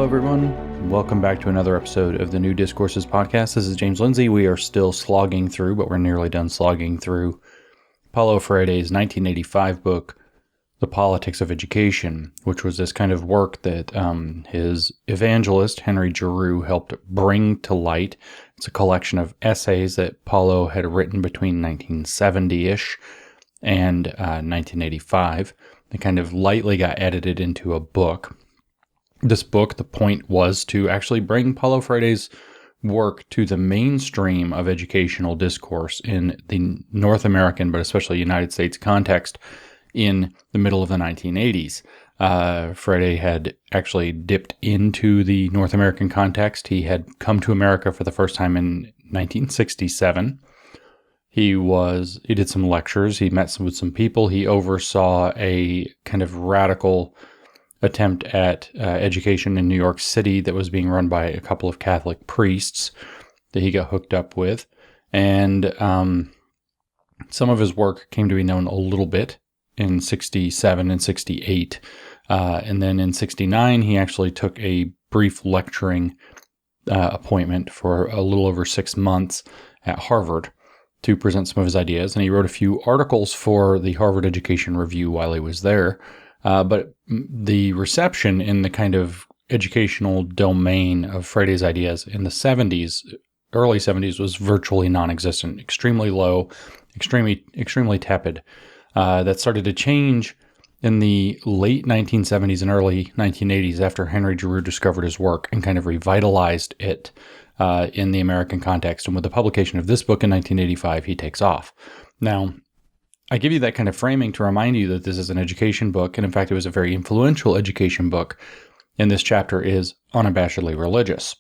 everyone. Welcome back to another episode of the New Discourses podcast. This is James Lindsay. We are still slogging through, but we're nearly done slogging through Paulo Freire's 1985 book, The Politics of Education, which was this kind of work that his evangelist, Henry Giroux, helped bring to light. It's a collection of essays that Paulo had written between 1970-ish and 1985. They kind of lightly got edited into a book. This book, the point was to actually bring Paulo Freire's work to the mainstream of educational discourse in the North American, but especially United States context in the middle of the 1980s. Freire had actually dipped into the North American context. He had come to America for the first time in 1967. He did some lectures. He met with some people. He oversaw a kind of radical attempt at education in New York City that was being run by a couple of Catholic priests that he got hooked up with. And some of his work came to be known a little bit in 67 and 68. And then in 69, he actually took a brief lecturing appointment for a little over 6 months at Harvard to present some of his ideas. And he wrote a few articles for the Harvard Education Review while he was there. But the reception in the kind of educational domain of Freire's ideas in the 70s, early 70s, was virtually non-existent, extremely low, extremely tepid. That started to change in the late 1970s and early 1980s after Henry Giroux discovered his work and kind of revitalized it in the American context. And with the publication of this book in 1985, he takes off. Now, I give you that kind of framing to remind you that this is an education book, and in fact, it was a very influential education book, and this chapter is unabashedly religious,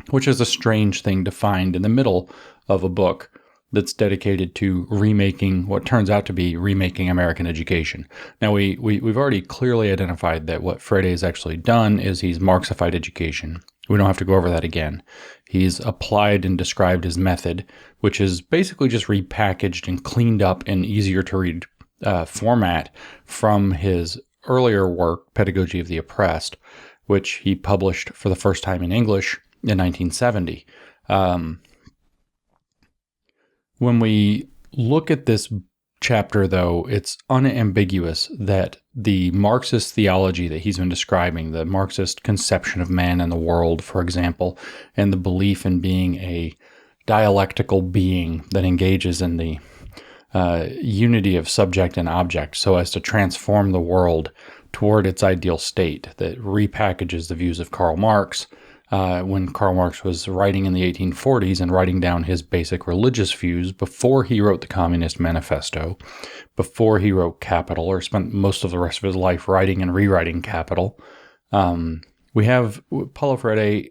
which is a strange thing to find in the middle of a book that's dedicated to remaking what turns out to be remaking American education. Now, we've already clearly identified that what Freire has actually done is he's Marxified education. We don't have to go over that again. He's applied and described his method, which is basically just repackaged and cleaned up in easier to read format from his earlier work, Pedagogy of the Oppressed, which he published for the first time in English in 1970. When we look at this chapter, though, it's unambiguous that the Marxist theology that he's been describing, the Marxist conception of man and the world, for example, and the belief in being a dialectical being that engages in the unity of subject and object so as to transform the world toward its ideal state, that repackages the views of Karl Marx when Karl Marx was writing in the 1840s and writing down his basic religious views before he wrote the Communist Manifesto, before he wrote Capital, or spent most of the rest of his life writing and rewriting Capital. We have Paulo Freire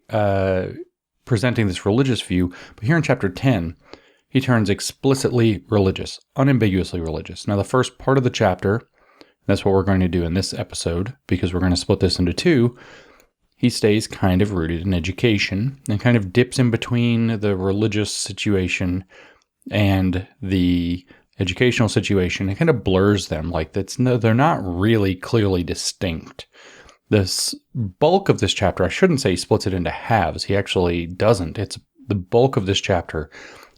presenting this religious view, but here in chapter 10, he turns explicitly religious, unambiguously religious. Now, the first part of the chapter, that's what we're going to do in this episode, because we're going to split this into two. He stays kind of rooted in education and kind of dips in between the religious situation and the educational situation and kind of blurs them like they're not really clearly distinct. This bulk of this chapter, I shouldn't say he splits it into halves. He actually doesn't. It's the bulk of this chapter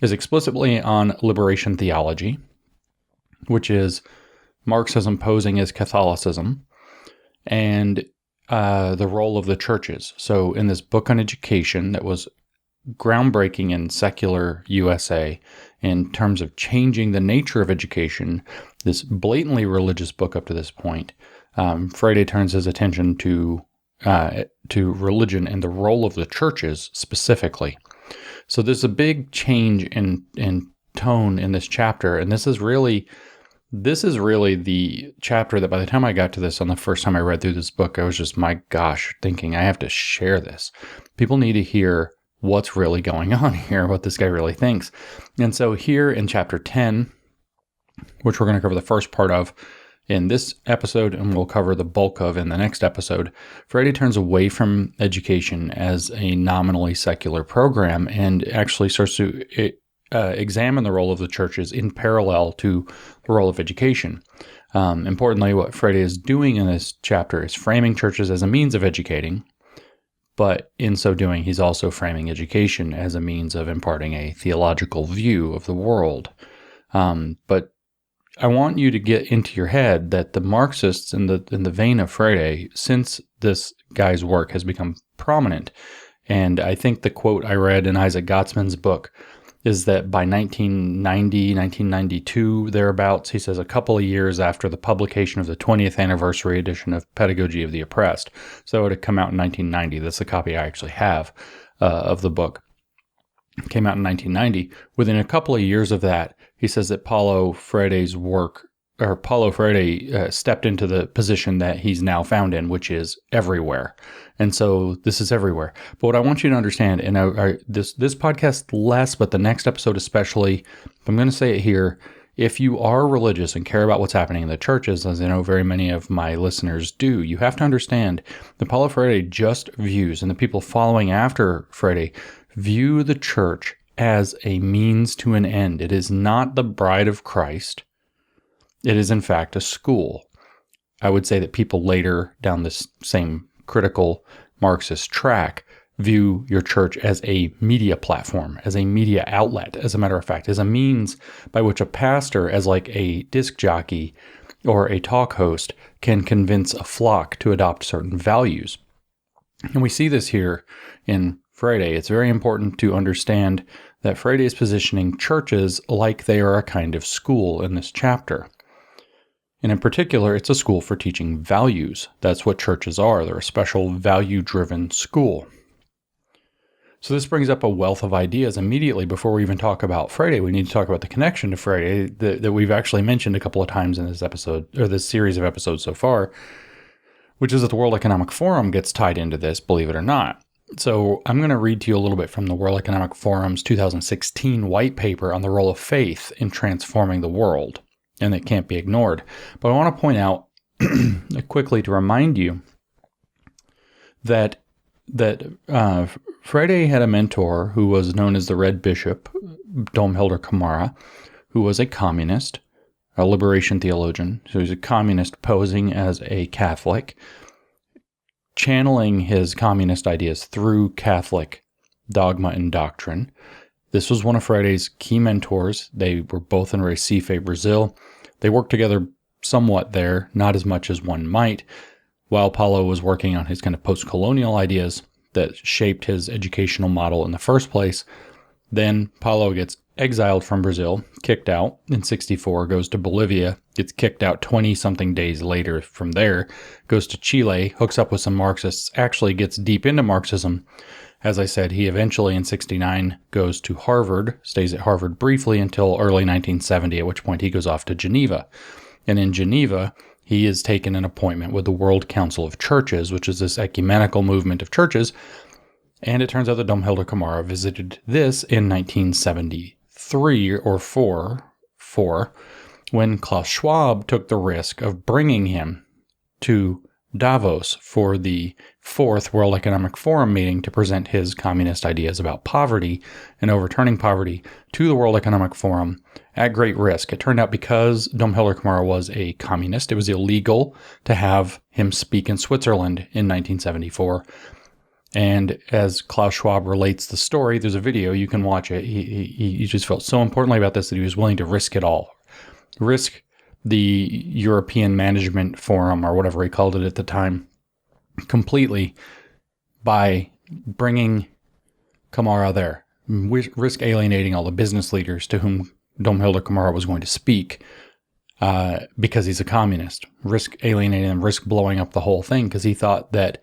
is explicitly on liberation theology, which is Marxism posing as Catholicism, and the role of the churches. So in this book on education that was groundbreaking in secular USA in terms of changing the nature of education, this blatantly religious book up to this point, Freire turns his attention to religion and the role of the churches specifically. So there's a big change in tone in this chapter, and this is really the chapter that by the time I got to this on the first time I read through this book, I was just, my gosh, thinking I have to share this. People need to hear what's really going on here, what this guy really thinks. And so here in chapter 10, which we're going to cover the first part of in this episode, and we'll cover the bulk of in the next episode, Freire turns away from education as a nominally secular program and actually starts to examine the role of the churches in parallel to the role of education. Importantly, what Freire is doing in this chapter is framing churches as a means of educating, But in so doing, he's also framing education as a means of imparting a theological view of the world. But I want you to get into your head that the Marxists in the vein of Freire, since this guy's work has become prominent, and I think the quote I read in Isaac Gottsman's book is that by 1990, 1992, thereabouts, he says a couple of years after the publication of the 20th anniversary edition of Pedagogy of the Oppressed. So it had come out in 1990. That's the copy I actually have of the book. It came out in 1990. Within a couple of years of that, he says that Paulo Freire stepped into the position that he's now found in, which is everywhere. And so this is everywhere. But what I want you to understand, and this podcast less, but the next episode especially, I'm going to say it here, if you are religious and care about what's happening in the churches, as I know very many of my listeners do, you have to understand that Paulo Freire just views, and the people following after Freire view the church as a means to an end. It is not the bride of Christ. It is, in fact, a school. I would say that people later down this same critical Marxist track view your church as a media platform, as a media outlet, as a matter of fact, as a means by which a pastor, as like a disc jockey or a talk host, can convince a flock to adopt certain values. And we see this here in Freire. It's very important to understand that Freire is positioning churches like they are a kind of school in this chapter. And in particular, it's a school for teaching values. That's what churches are. They're a special value-driven school. So this brings up a wealth of ideas immediately. Before we even talk about Freire, we need to talk about the connection to Freire that we've actually mentioned a couple of times in this episode, or this series of episodes so far, which is that the World Economic Forum gets tied into this, believe it or not. So I'm going to read to you a little bit from the World Economic Forum's 2016 white paper on the role of faith in transforming the world. And it can't be ignored. But I want to point out quickly to remind you that Freire had a mentor who was known as the Red Bishop, Dom Helder Camara, who was a communist, a liberation theologian. So he's a communist posing as a Catholic, channeling his communist ideas through Catholic dogma and doctrine. This was one of Freire's key mentors. They were both in Recife, Brazil. They worked together somewhat there, not as much as one might, while Paulo was working on his kind of post-colonial ideas that shaped his educational model in the first place. Then Paulo gets exiled from Brazil, kicked out in 1964, goes to Bolivia, gets kicked out 20-something days later from there, goes to Chile, hooks up with some Marxists, actually gets deep into Marxism. As I said, he eventually in 1969 goes to Harvard, stays at Harvard briefly until early 1970, at which point he goes off to Geneva. And in Geneva, he is taken an appointment with the World Council of Churches, which is this ecumenical movement of churches. And it turns out that Dom Helder Camara visited this in 1973 or 4, when Klaus Schwab took the risk of bringing him to Davos for the 4th World Economic Forum meeting to present his communist ideas about poverty and overturning poverty to the World Economic Forum at great risk. It turned out because Dom Helder Camara was a communist, it was illegal to have him speak in Switzerland in 1974. And as Klaus Schwab relates the story, there's a video, you can watch it. He just felt so importantly about this that he was willing to risk it all. Risk the European Management Forum, or whatever he called it at the time, completely by bringing Camara there. Risk alienating all the business leaders to whom Dom Helder Camara was going to speak because he's a communist. Risk alienating them, risk blowing up the whole thing because he thought that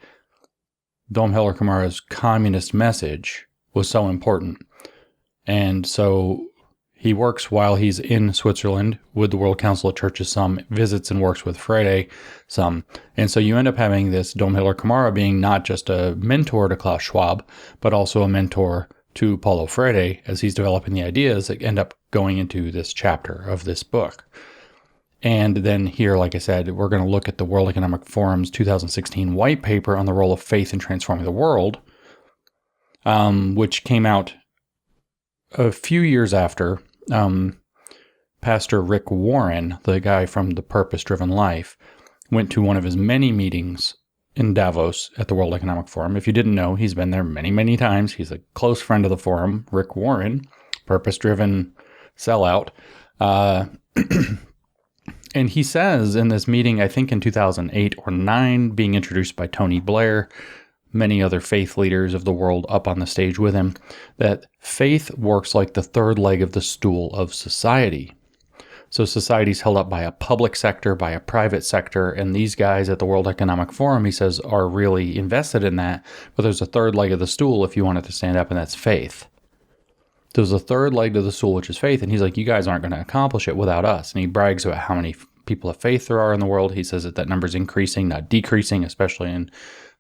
Dom Helder Camara's communist message was so important. And so he works while he's in Switzerland with the World Council of Churches some, visits and works with Freire some. And so you end up having this Dom Helder Camara being not just a mentor to Klaus Schwab, but also a mentor to Paulo Freire as he's developing the ideas that end up going into this chapter of this book. And then here, like I said, we're going to look at the World Economic Forum's 2016 white paper on the role of faith in transforming the world, which came out a few years after Pastor Rick Warren, the guy from The Purpose Driven Life, went to one of his many meetings in Davos at the World Economic Forum. If you didn't know, he's been there many, many times. He's a close friend of the forum, Rick Warren, purpose-driven sellout. And he says in this meeting, I think in 2008 or 9, being introduced by Tony Blair, many other faith leaders of the world up on the stage with him, that faith works like the third leg of the stool of society. So society's held up by a public sector, by a private sector, and these guys at the World Economic Forum, he says, are really invested in that. But there's a third leg of the stool if you want it to stand up, and that's faith. There's a third leg to the stool, which is faith. And he's like, you guys aren't going to accomplish it without us. And he brags about how many people of faith there are in the world. He says that number's increasing, not decreasing, especially in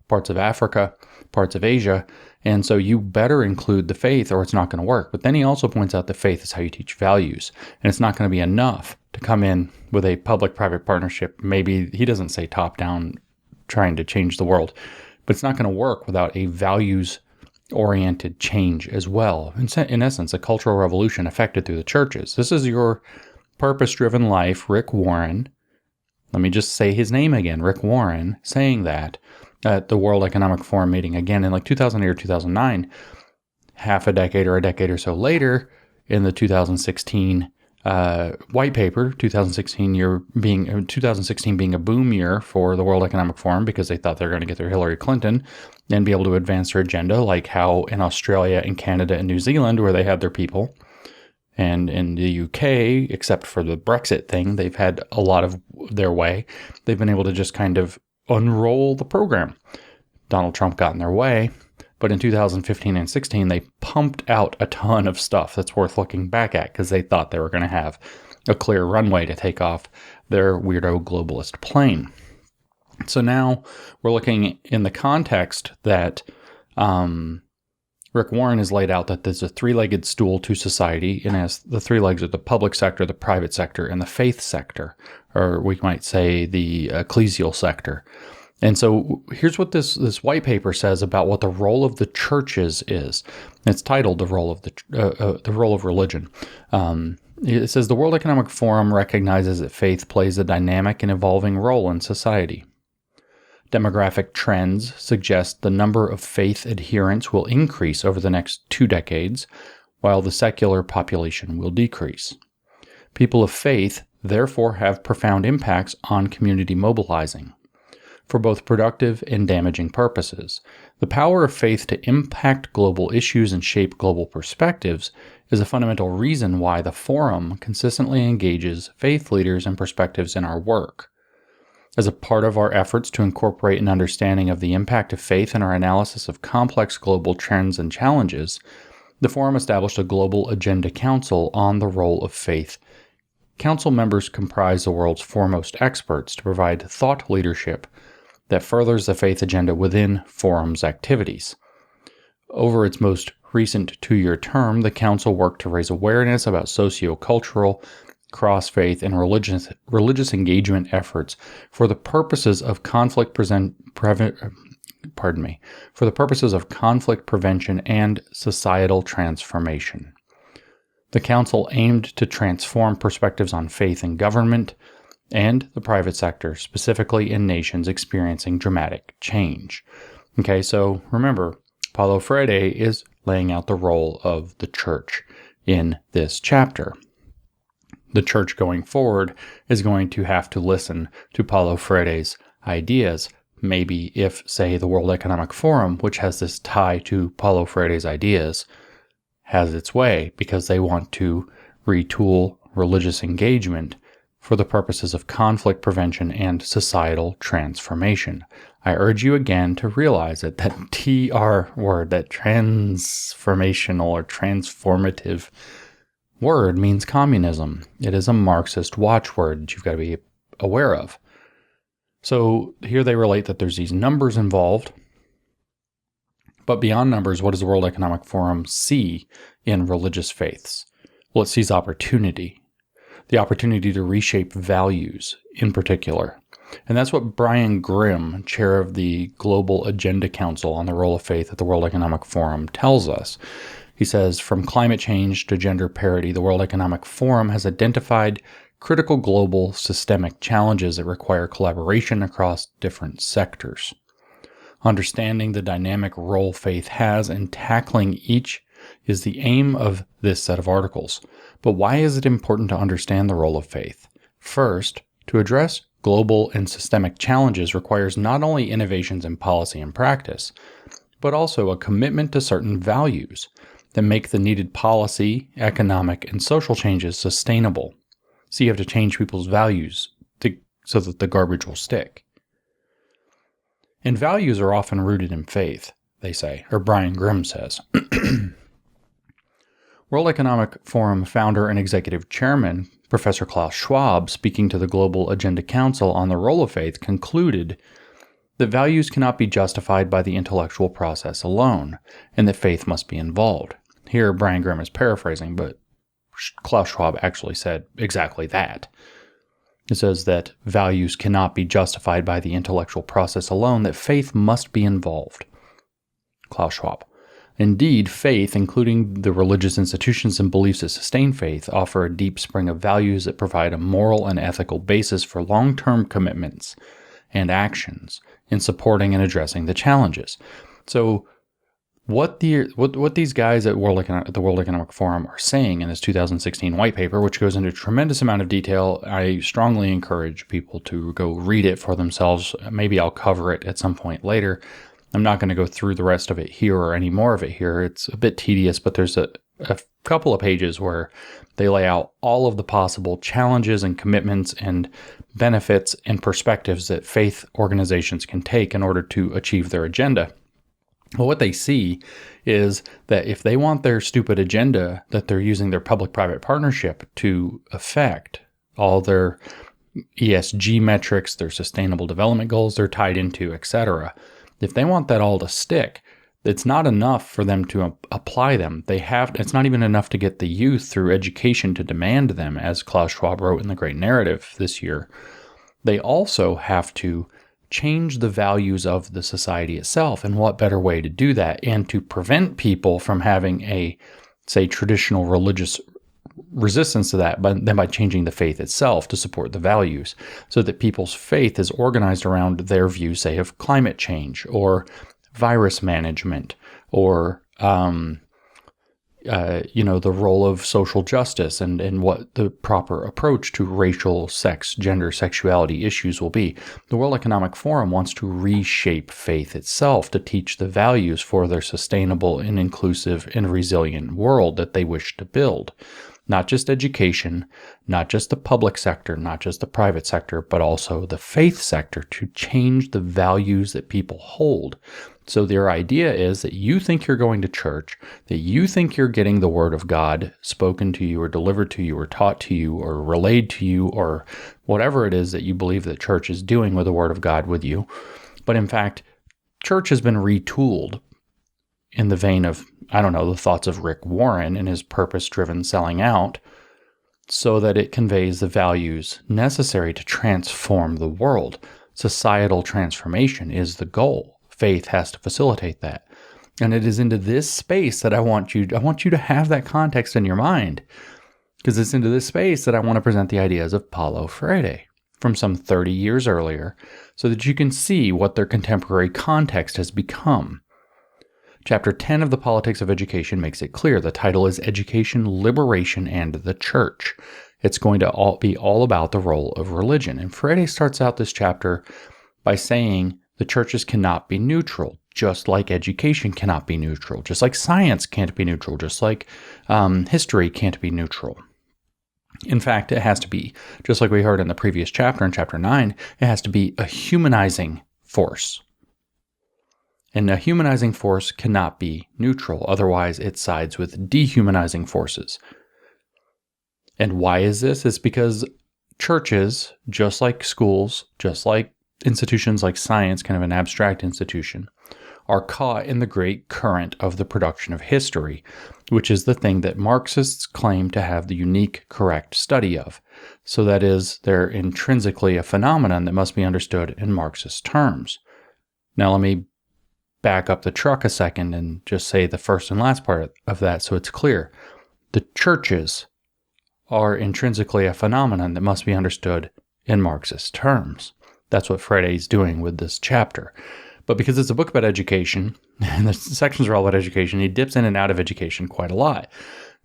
parts of Africa, parts of Asia. And so you better include the faith or it's not going to work. But then he also points out that faith is how you teach values. And it's not going to be enough to come in with a public-private partnership. Maybe he doesn't say top-down trying to change the world, but it's not going to work without a values-oriented change as well. In essence, a cultural revolution affected through the churches. This is your purpose-driven life, Rick Warren. Let me just say his name again, Rick Warren, saying that at the World Economic Forum meeting again in like 2008 or 2009, half a decade or so later, in the 2016 white paper, 2016 being a boom year for the World Economic Forum because they thought they were going to get their Hillary Clinton and be able to advance their agenda, like how in Australia and Canada and New Zealand, where they had their people, and in the UK, except for the Brexit thing, they've had a lot of their way. They've been able to just kind of unroll the program. Donald Trump got in their way, but in 2015 and 16, they pumped out a ton of stuff that's worth looking back at because they thought they were going to have a clear runway to take off their weirdo globalist plane. So now we're looking in the context that Rick Warren has laid out that there's a three-legged stool to society, and as the three legs are the public sector, the private sector, and the faith sector, or we might say the ecclesial sector. And so here's what this white paper says about what the role of the churches is. It's titled "The Role of Religion." It says the World Economic Forum recognizes that faith plays a dynamic and evolving role in society. Demographic trends suggest the number of faith adherents will increase over the next 2 decades, while the secular population will decrease. People of faith therefore have profound impacts on community mobilizing, for both productive and damaging purposes. The power of faith to impact global issues and shape global perspectives is a fundamental reason why the Forum consistently engages faith leaders and perspectives in our work. As a part of our efforts to incorporate an understanding of the impact of faith in our analysis of complex global trends and challenges, the Forum established a Global Agenda Council on the role of faith. Council members comprise the world's foremost experts to provide thought leadership that furthers the faith agenda within Forum's activities. Over its most recent 2-year term, the Council worked to raise awareness about socio-cultural, cross-faith, and religious engagement efforts for the purposes of conflict prevention and societal transformation. The Council aimed to transform perspectives on faith in government and the private sector, specifically in nations experiencing dramatic change. Okay, so remember, Paulo Freire is laying out the role of the church in this chapter. The church going forward is going to have to listen to Paulo Freire's ideas. Maybe if, say, the World Economic Forum, which has this tie to Paulo Freire's ideas, has its way because they want to retool religious engagement for the purposes of conflict prevention and societal transformation. I urge you again to realize that TR word, that transformational or transformative word means communism. It is a Marxist watchword that you've got to be aware of. So here they relate that there's these numbers involved, but beyond numbers, what does the World Economic Forum see in religious faiths? Well, it sees opportunity, the opportunity to reshape values in particular. And that's what Brian Grimm, chair of the Global Agenda Council on the Role of Faith at the World Economic Forum, tells us. He says, from climate change to gender parity, the World Economic Forum has identified critical global systemic challenges that require collaboration across different sectors. Understanding the dynamic role faith has in tackling each is the aim of this set of articles. But why is it important to understand the role of faith? First, to address global and systemic challenges requires not only innovations in policy and practice, but also a commitment to certain values that make the needed policy, economic, and social changes sustainable. So you have to change people's values so that the garbage will stick. And values are often rooted in faith, they say, or Brian Grimm says. World Economic Forum founder and executive chairman, Professor Klaus Schwab, speaking to the Global Agenda Council on the role of faith, concluded that values cannot be justified by the intellectual process alone, and that faith must be involved. Here, Brian Grimm is paraphrasing, but Klaus Schwab actually said exactly that. It says that values cannot be justified by the intellectual process alone, that faith must be involved. Klaus Schwab. Indeed, faith, including the religious institutions and beliefs that sustain faith, offer a deep spring of values that provide a moral and ethical basis for long-term commitments and actions in supporting and addressing the challenges. So what these guys at the World Economic Forum are saying in this 2016 white paper, which goes into a tremendous amount of detail, I strongly encourage people to go read it for themselves. Maybe I'll cover it at some point later. I'm not going to go through the rest of it here or any more of it here. It's a bit tedious, but there's a couple of pages where they lay out all of the possible challenges and commitments and benefits and perspectives that faith organizations can take in order to achieve their agenda. Well, what they see is that if they want their stupid agenda that they're using their public-private partnership to affect, all their ESG metrics, their sustainable development goals they're tied into, etc., if they want that all to stick, it's not enough for them to apply them. It's not even enough to get the youth through education to demand them, as Klaus Schwab wrote in The Great Narrative this year. They also have to change the values of the society itself, and what better way to do that and to prevent people from having a, say, traditional religious resistance to that, but then by changing the faith itself to support the values, so that people's faith is organized around their view, say, of climate change or virus management or the role of social justice and what the proper approach to racial, sex, gender, sexuality issues will be. The World Economic Forum wants to reshape faith itself to teach the values for their sustainable and inclusive and resilient world that they wish to build. Not just education, not just the public sector, not just the private sector, but also the faith sector to change the values that people hold. So their idea is that you think you're going to church, that you think you're getting the word of God spoken to you or delivered to you or taught to you or relayed to you or whatever it is that you believe that church is doing with the word of God with you. But in fact, church has been retooled in the vein of, the thoughts of Rick Warren and his purpose-driven selling out, so that it conveys the values necessary to transform the world. Societal transformation is the goal. Faith has to facilitate that. And it is into this space that I want you to have that context in your mind, because it's into this space that I want to present the ideas of Paulo Freire from some 30 years earlier, so that you can see what their contemporary context has become. Chapter 10 of The Politics of Education makes it clear. The title is Education, Liberation, and the Church. It's going to be all about the role of religion. And Freire starts out this chapter by saying the churches cannot be neutral, just like education cannot be neutral, just like science can't be neutral, just like history can't be neutral. In fact, it has to be, just like we heard in the previous chapter, in chapter 9, it has to be a humanizing force. And a humanizing force cannot be neutral, otherwise it sides with dehumanizing forces. And why is this? It's because churches, just like schools, just like institutions like science, kind of an abstract institution, are caught in the great current of the production of history, which is the thing that Marxists claim to have the unique, correct study of. So that is, they're intrinsically a phenomenon that must be understood in Marxist terms. Now let me back up the truck a second and just say the first and last part of that so it's clear. The churches are intrinsically a phenomenon that must be understood in Marxist terms. That's what Freire is doing with this chapter. But because it's a book about education, and the sections are all about education, he dips in and out of education quite a lot.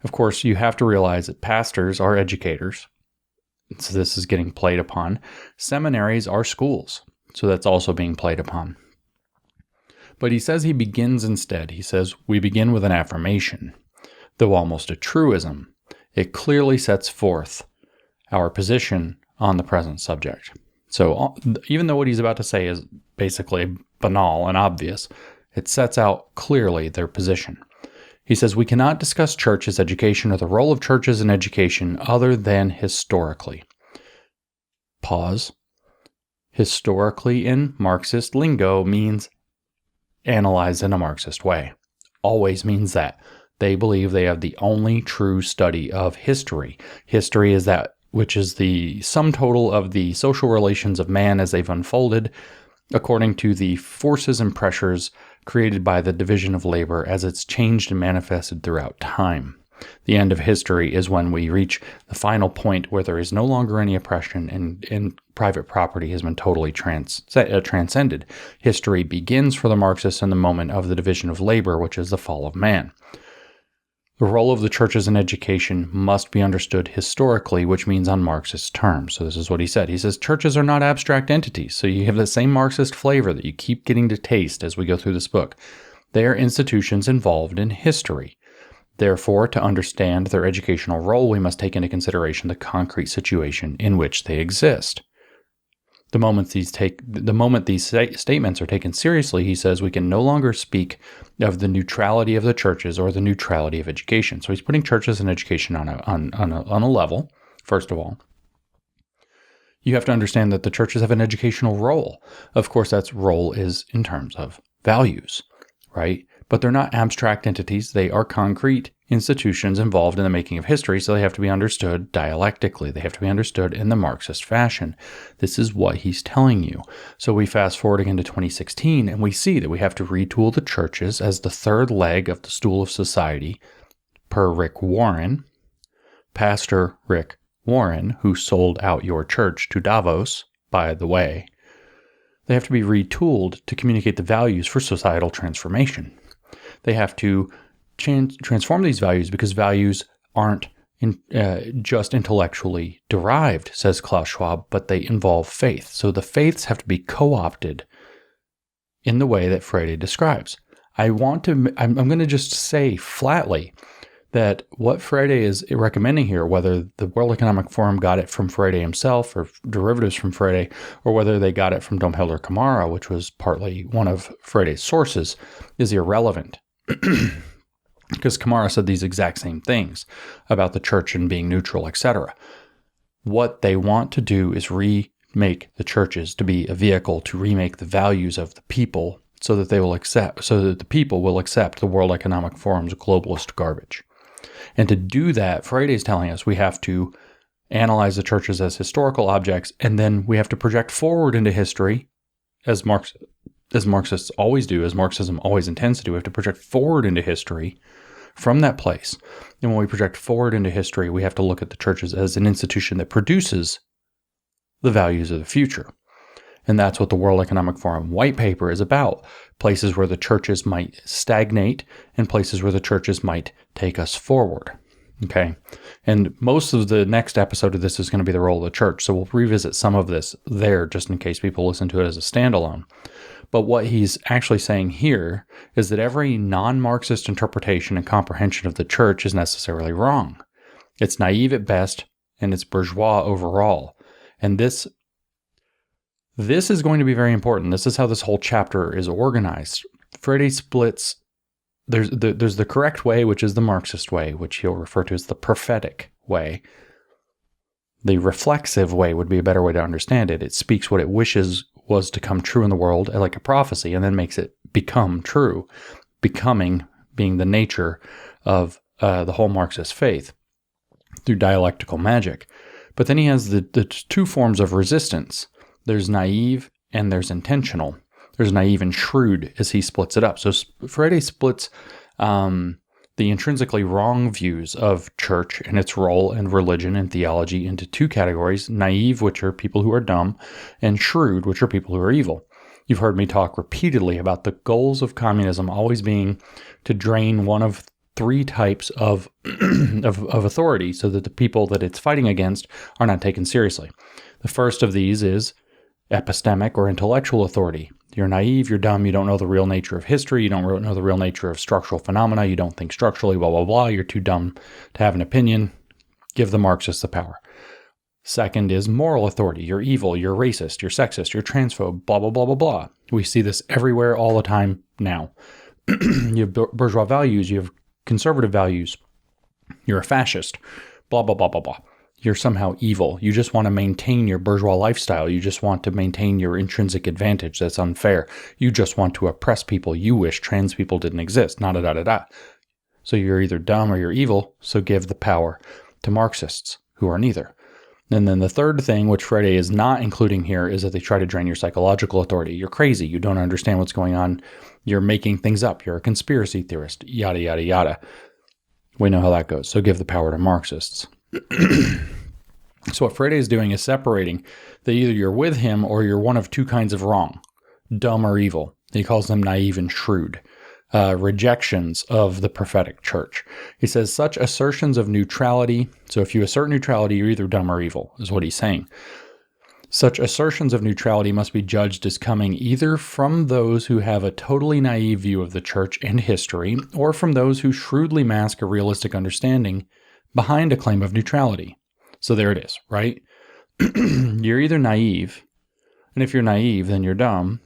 Of course, you have to realize that pastors are educators. So this is getting played upon. Seminaries are schools. So that's also being played upon. But he says he begins instead. He says, we begin with an affirmation, though almost a truism. It clearly sets forth our position on the present subject. So even though what he's about to say is basically banal and obvious, it sets out clearly their position. He says, we cannot discuss churches, education, or the role of churches in education other than historically. Pause. Historically in Marxist lingo means analyzed in a Marxist way. Always means that. They believe they have the only true study of history. History is that which is the sum total of the social relations of man as they've unfolded, according to the forces and pressures created by the division of labor as it's changed and manifested throughout time. The end of history is when we reach the final point where there is no longer any oppression and private property has been totally transcended. History begins for the Marxists in the moment of the division of labor, which is the fall of man. The role of the churches in education must be understood historically, which means on Marxist terms. So this is what he said. He says, churches are not abstract entities. So you have the same Marxist flavor that you keep getting to taste as we go through this book. They are institutions involved in history. Therefore, to understand their educational role, we must take into consideration the concrete situation in which they exist. The moment these statements are taken seriously, he says, we can no longer speak of the neutrality of the churches or the neutrality of education. So he's putting churches and education on a level, first of all. You have to understand that the churches have an educational role. Of course, that role is in terms of values, right? But they're not abstract entities. They are concrete institutions involved in the making of history, so they have to be understood dialectically. They have to be understood in the Marxist fashion. This is what he's telling you. So we fast forward again to 2016, and we see that we have to retool the churches as the third leg of the stool of society, per Rick Warren, Pastor Rick Warren, who sold out your church to Davos, by the way. They have to be retooled to communicate the values for societal transformation. They have to transform these values because values aren't just intellectually derived, says Klaus Schwab, but they involve faith. So the faiths have to be co-opted in the way that Freire describes. I'm going to just say flatly that what Freire is recommending here, whether the World Economic Forum got it from Freire himself or derivatives from Freire, or whether they got it from Dom Helder Camara, which was partly one of Freire's sources, is irrelevant. Because Camara said these exact same things about the church and being neutral, etc. What they want to do is remake the churches to be a vehicle to remake the values of the people so that the people will accept the World Economic Forum's globalist garbage. And to do that, Freire is telling us we have to analyze the churches as historical objects, and then we have to project forward into history, as Marxists always do, as Marxism always intends to do. We have to project forward into history from that place. And when we project forward into history, we have to look at the churches as an institution that produces the values of the future. And that's what the World Economic Forum white paper is about. Places where the churches might stagnate and places where the churches might take us forward. Okay. And most of the next episode of this is going to be the role of the church. So we'll revisit some of this there just in case people listen to it as a standalone. But what he's actually saying here is that every non-Marxist interpretation and comprehension of the church is necessarily wrong. It's naive at best, and it's bourgeois overall. And this is going to be very important. This is how this whole chapter is organized. Freire splits. There's the correct way, which is the Marxist way, which he'll refer to as the prophetic way. The reflexive way would be a better way to understand it. It speaks what it wishes was to come true in the world, like a prophecy, and then makes it become true, becoming being the nature of the whole Marxist faith through dialectical magic. But then he has the two forms of resistance. There's naive and there's intentional. There's naive and shrewd as he splits it up. So Freire splits the intrinsically wrong views of church and its role in religion and theology into two categories: naive, which are people who are dumb, and shrewd, which are people who are evil. You've heard me talk repeatedly about the goals of communism always being to drain one of three types of, of authority so that the people that it's fighting against are not taken seriously. The first of these is epistemic or intellectual authority. You're naive, you're dumb, you don't know the real nature of history, you don't know the real nature of structural phenomena, you don't think structurally, blah, blah, blah, you're too dumb to have an opinion. Give the Marxists the power. Second is moral authority. You're evil, you're racist, you're sexist, you're transphobe, blah, blah, blah, blah, blah. We see this everywhere all the time now. You have bourgeois values, you have conservative values, you're a fascist, blah, blah, blah, blah, blah. You're somehow evil. You just want to maintain your bourgeois lifestyle. You just want to maintain your intrinsic advantage. That's unfair. You just want to oppress people. You wish trans people didn't exist. Da-da-da-da-da. So you're either dumb or you're evil, so give the power to Marxists, who are neither. And then the third thing, which Freire is not including here, is that they try to drain your psychological authority. You're crazy. You don't understand what's going on. You're making things up. You're a conspiracy theorist, yada, yada, yada. We know how that goes. So give the power to Marxists. So what Freire is doing is separating that either you're with him or you're one of two kinds of wrong, dumb or evil. He calls them naive and shrewd. Rejections of the prophetic church. He says such assertions of neutrality. So if you assert neutrality, you're either dumb or evil, is what he's saying. Such assertions of neutrality must be judged as coming either from those who have a totally naive view of the church and history, or from those who shrewdly mask a realistic understanding behind a claim of neutrality. So there it is, right? You're either naive, and if you're naive, then you're dumb,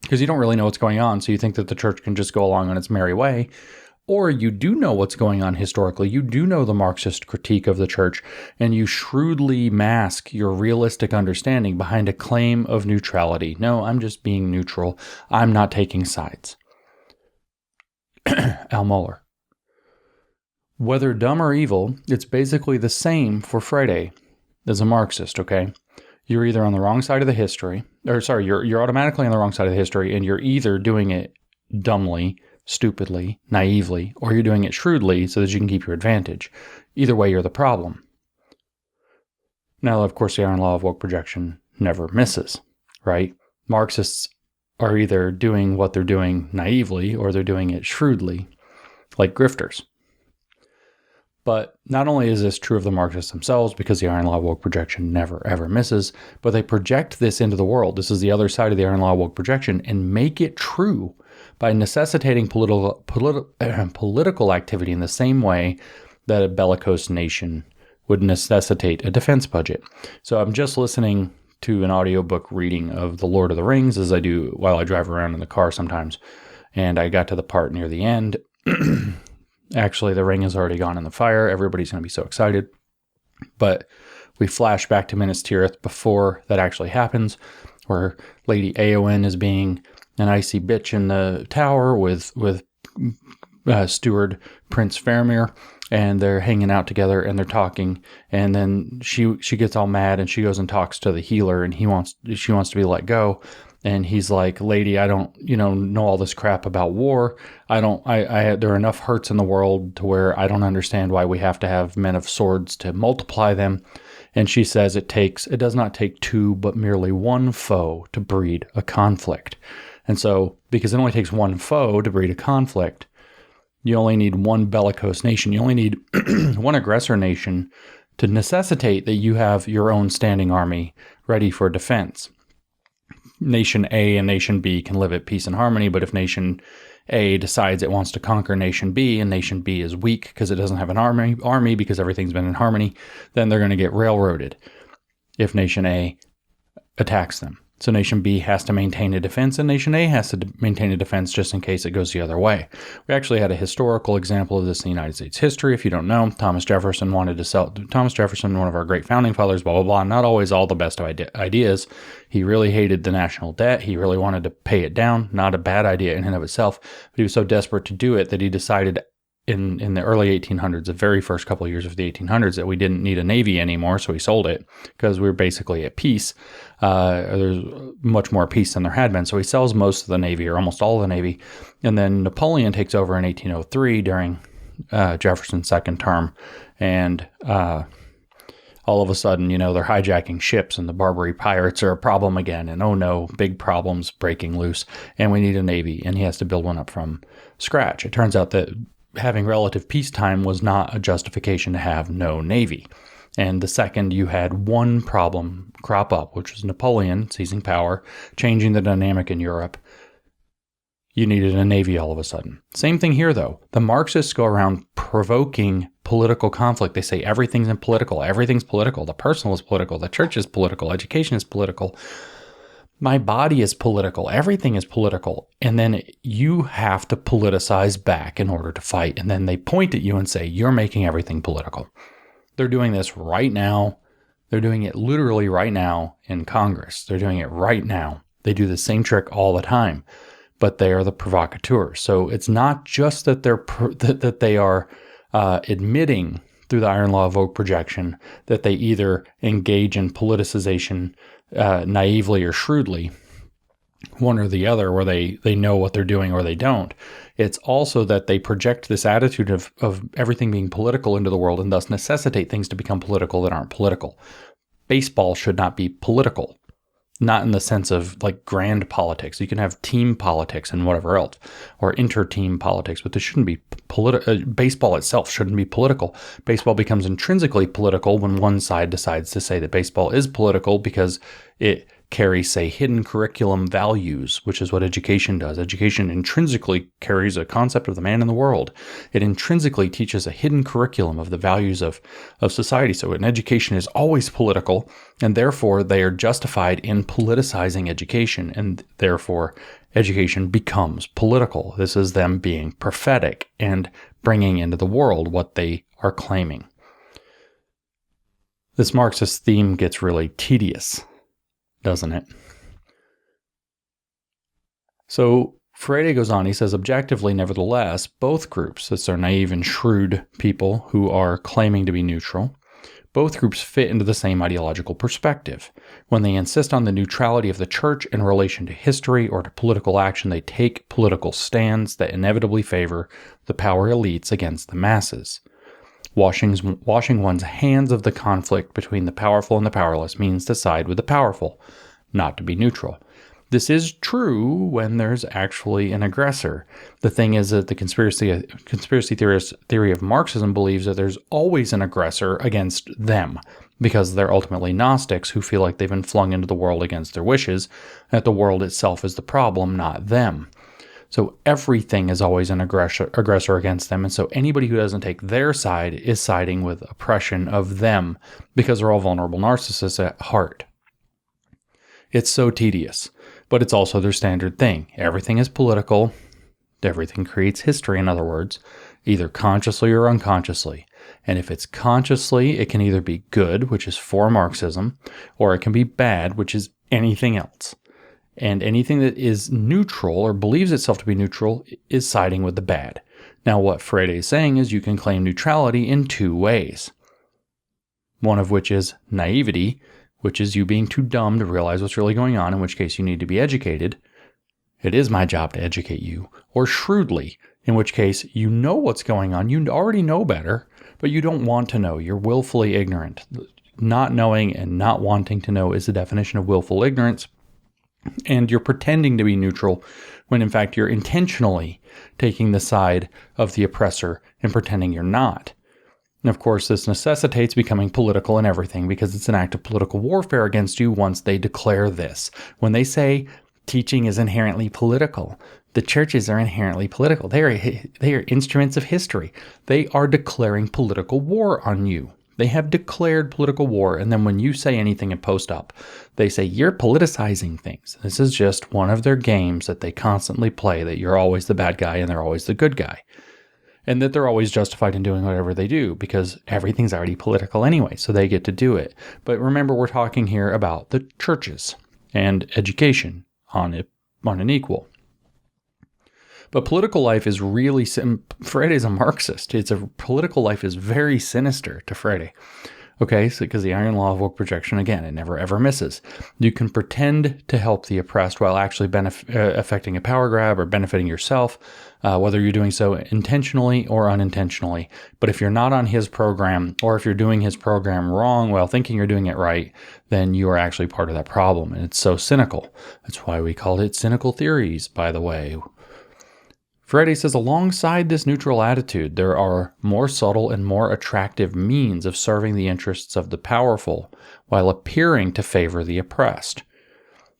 because you don't really know what's going on, so you think that the church can just go along on its merry way, or you do know what's going on historically, you do know the Marxist critique of the church, and you shrewdly mask your realistic understanding behind a claim of neutrality. No, I'm just being neutral. I'm not taking sides. Al Mohler. Whether dumb or evil, it's basically the same for Freire as a Marxist, okay? You're either on the wrong side of the history, you're automatically on the wrong side of the history, and you're either doing it dumbly, stupidly, naively, or you're doing it shrewdly so that you can keep your advantage. Either way, you're the problem. Now, of course, the iron law of woke projection never misses, right? Marxists are either doing what they're doing naively or they're doing it shrewdly, like grifters. But not only is this true of the Marxists themselves, because the iron law of woke projection never ever misses, but they project this into the world. This is the other side of the iron law of woke projection, and make it true by necessitating political activity in the same way that a bellicose nation would necessitate a defense budget. So I'm just listening to an audiobook reading of The Lord of the Rings, as I do while I drive around in the car sometimes, and I got to the part near the end. Actually, the ring has already gone in the fire. Everybody's going to be so excited. But we flash back to Minas Tirith before that actually happens, where Lady Éowyn is being an icy bitch in the tower with steward Prince Faramir, and they're hanging out together and they're talking. And then she gets all mad and she goes and talks to the healer, and she wants to be let go. And he's like, lady, I don't, know all this crap about war. There are enough hurts in the world to where I don't understand why we have to have men of swords to multiply them. And she says it does not take two, but merely one foe to breed a conflict. And so, because it only takes one foe to breed a conflict, you only need one bellicose nation. You only need one aggressor nation to necessitate that you have your own standing army ready for defense. Nation A and Nation B can live at peace and harmony, but if Nation A decides it wants to conquer Nation B, and Nation B is weak because it doesn't have an army because everything's been in harmony, then they're going to get railroaded if Nation A attacks them. So Nation B has to maintain a defense, and Nation A has to maintain a defense just in case it goes the other way. We actually had a historical example of this in the United States history. If you don't know, Thomas Jefferson, one of our great founding fathers, blah, blah, blah, not always all the best ideas. He really hated the national debt. He really wanted to pay it down. Not a bad idea in and of itself, but he was so desperate to do it that he decided in the early 1800s, the very first couple of years of the 1800s, that we didn't need a navy anymore, so he sold it because we were basically at peace. There's much more peace than there had been, so he sells most of the navy, or almost all of the navy, and then Napoleon takes over in 1803 during Jefferson's second term, and all of a sudden, they're hijacking ships and the Barbary pirates are a problem again. And oh no, big problems breaking loose. And we need a navy. And he has to build one up from scratch. It turns out that having relative peacetime was not a justification to have no navy. And the second you had one problem crop up, which was Napoleon seizing power, changing the dynamic in Europe, you needed a navy all of a sudden. Same thing here, though. The Marxists go around provoking political conflict. They say everything's political. Everything's political. The personal is political. The church is political. Education is political. My body is political. Everything is political. And then you have to politicize back in order to fight. And then they point at you and say, you're making everything political. They're doing this right now. They're doing it literally right now in Congress. They're doing it right now. They do the same trick all the time. But they are the provocateurs. So it's not just that they are admitting through the iron law of vote projection that they either engage in politicization naively or shrewdly, one or the other, where they know what they're doing or they don't. It's also that they project this attitude of everything being political into the world and thus necessitate things to become political that aren't political. Baseball should not be political. Not in the sense of like grand politics. You can have team politics and whatever else, or inter-team politics, but this shouldn't be political. Baseball itself shouldn't be political. Baseball becomes intrinsically political when one side decides to say that baseball is political because it carries, say, hidden curriculum values, which is what education does. Education intrinsically carries a concept of the man in the world. It intrinsically teaches a hidden curriculum of the values of society. So an education is always political, and therefore they are justified in politicizing education, and therefore education becomes political. This is them being prophetic and bringing into the world what they are claiming. This Marxist theme gets really tedious, doesn't it? So Freire goes on, he says, objectively, nevertheless, both groups, this are naive and shrewd people who are claiming to be neutral, both groups fit into the same ideological perspective. When they insist on the neutrality of the church in relation to history or to political action, they take political stands that inevitably favor the power elites against the masses. Washing one's hands of the conflict between the powerful and the powerless means to side with the powerful, not to be neutral. This is true when there's actually an aggressor. The thing is that the conspiracy theory of Marxism believes that there's always an aggressor against them, because they're ultimately Gnostics who feel like they've been flung into the world against their wishes, that the world itself is the problem, not them. So everything is always an aggressor against them. And so anybody who doesn't take their side is siding with oppression of them because they're all vulnerable narcissists at heart. It's so tedious, but it's also their standard thing. Everything is political. Everything creates history, in other words, either consciously or unconsciously. And if it's consciously, it can either be good, which is for Marxism, or it can be bad, which is anything else. And anything that is neutral or believes itself to be neutral is siding with the bad. Now, what Freire is saying is you can claim neutrality in two ways. One of which is naivety, which is you being too dumb to realize what's really going on, in which case you need to be educated. It is my job to educate you. Or shrewdly, in which case you know what's going on. You already know better, but you don't want to know. You're willfully ignorant. Not knowing and not wanting to know is the definition of willful ignorance. And you're pretending to be neutral when in fact you're intentionally taking the side of the oppressor and pretending you're not. And of course, this necessitates becoming political in everything because it's an act of political warfare against you once they declare this. When they say teaching is inherently political, the churches are inherently political. They are instruments of history. They are declaring political war on you. They have declared political war, and then when you say anything and post up, they say you're politicizing things. This is just one of their games that they constantly play, that you're always the bad guy and they're always the good guy. And that they're always justified in doing whatever they do because everything's already political anyway, so they get to do it. But remember, we're talking here about the churches and education on an equal. But political life is Freire is a Marxist. Political life is very sinister to Freire. Okay, so because the iron law of work projection, again, it never ever misses. You can pretend to help the oppressed while actually affecting a power grab or benefiting yourself, whether you're doing so intentionally or unintentionally. But if you're not on his program, or if you're doing his program wrong while thinking you're doing it right, then you are actually part of that problem. And it's so cynical. That's why we called it cynical theories, by the way. Freire says, alongside this neutral attitude, there are more subtle and more attractive means of serving the interests of the powerful while appearing to favor the oppressed.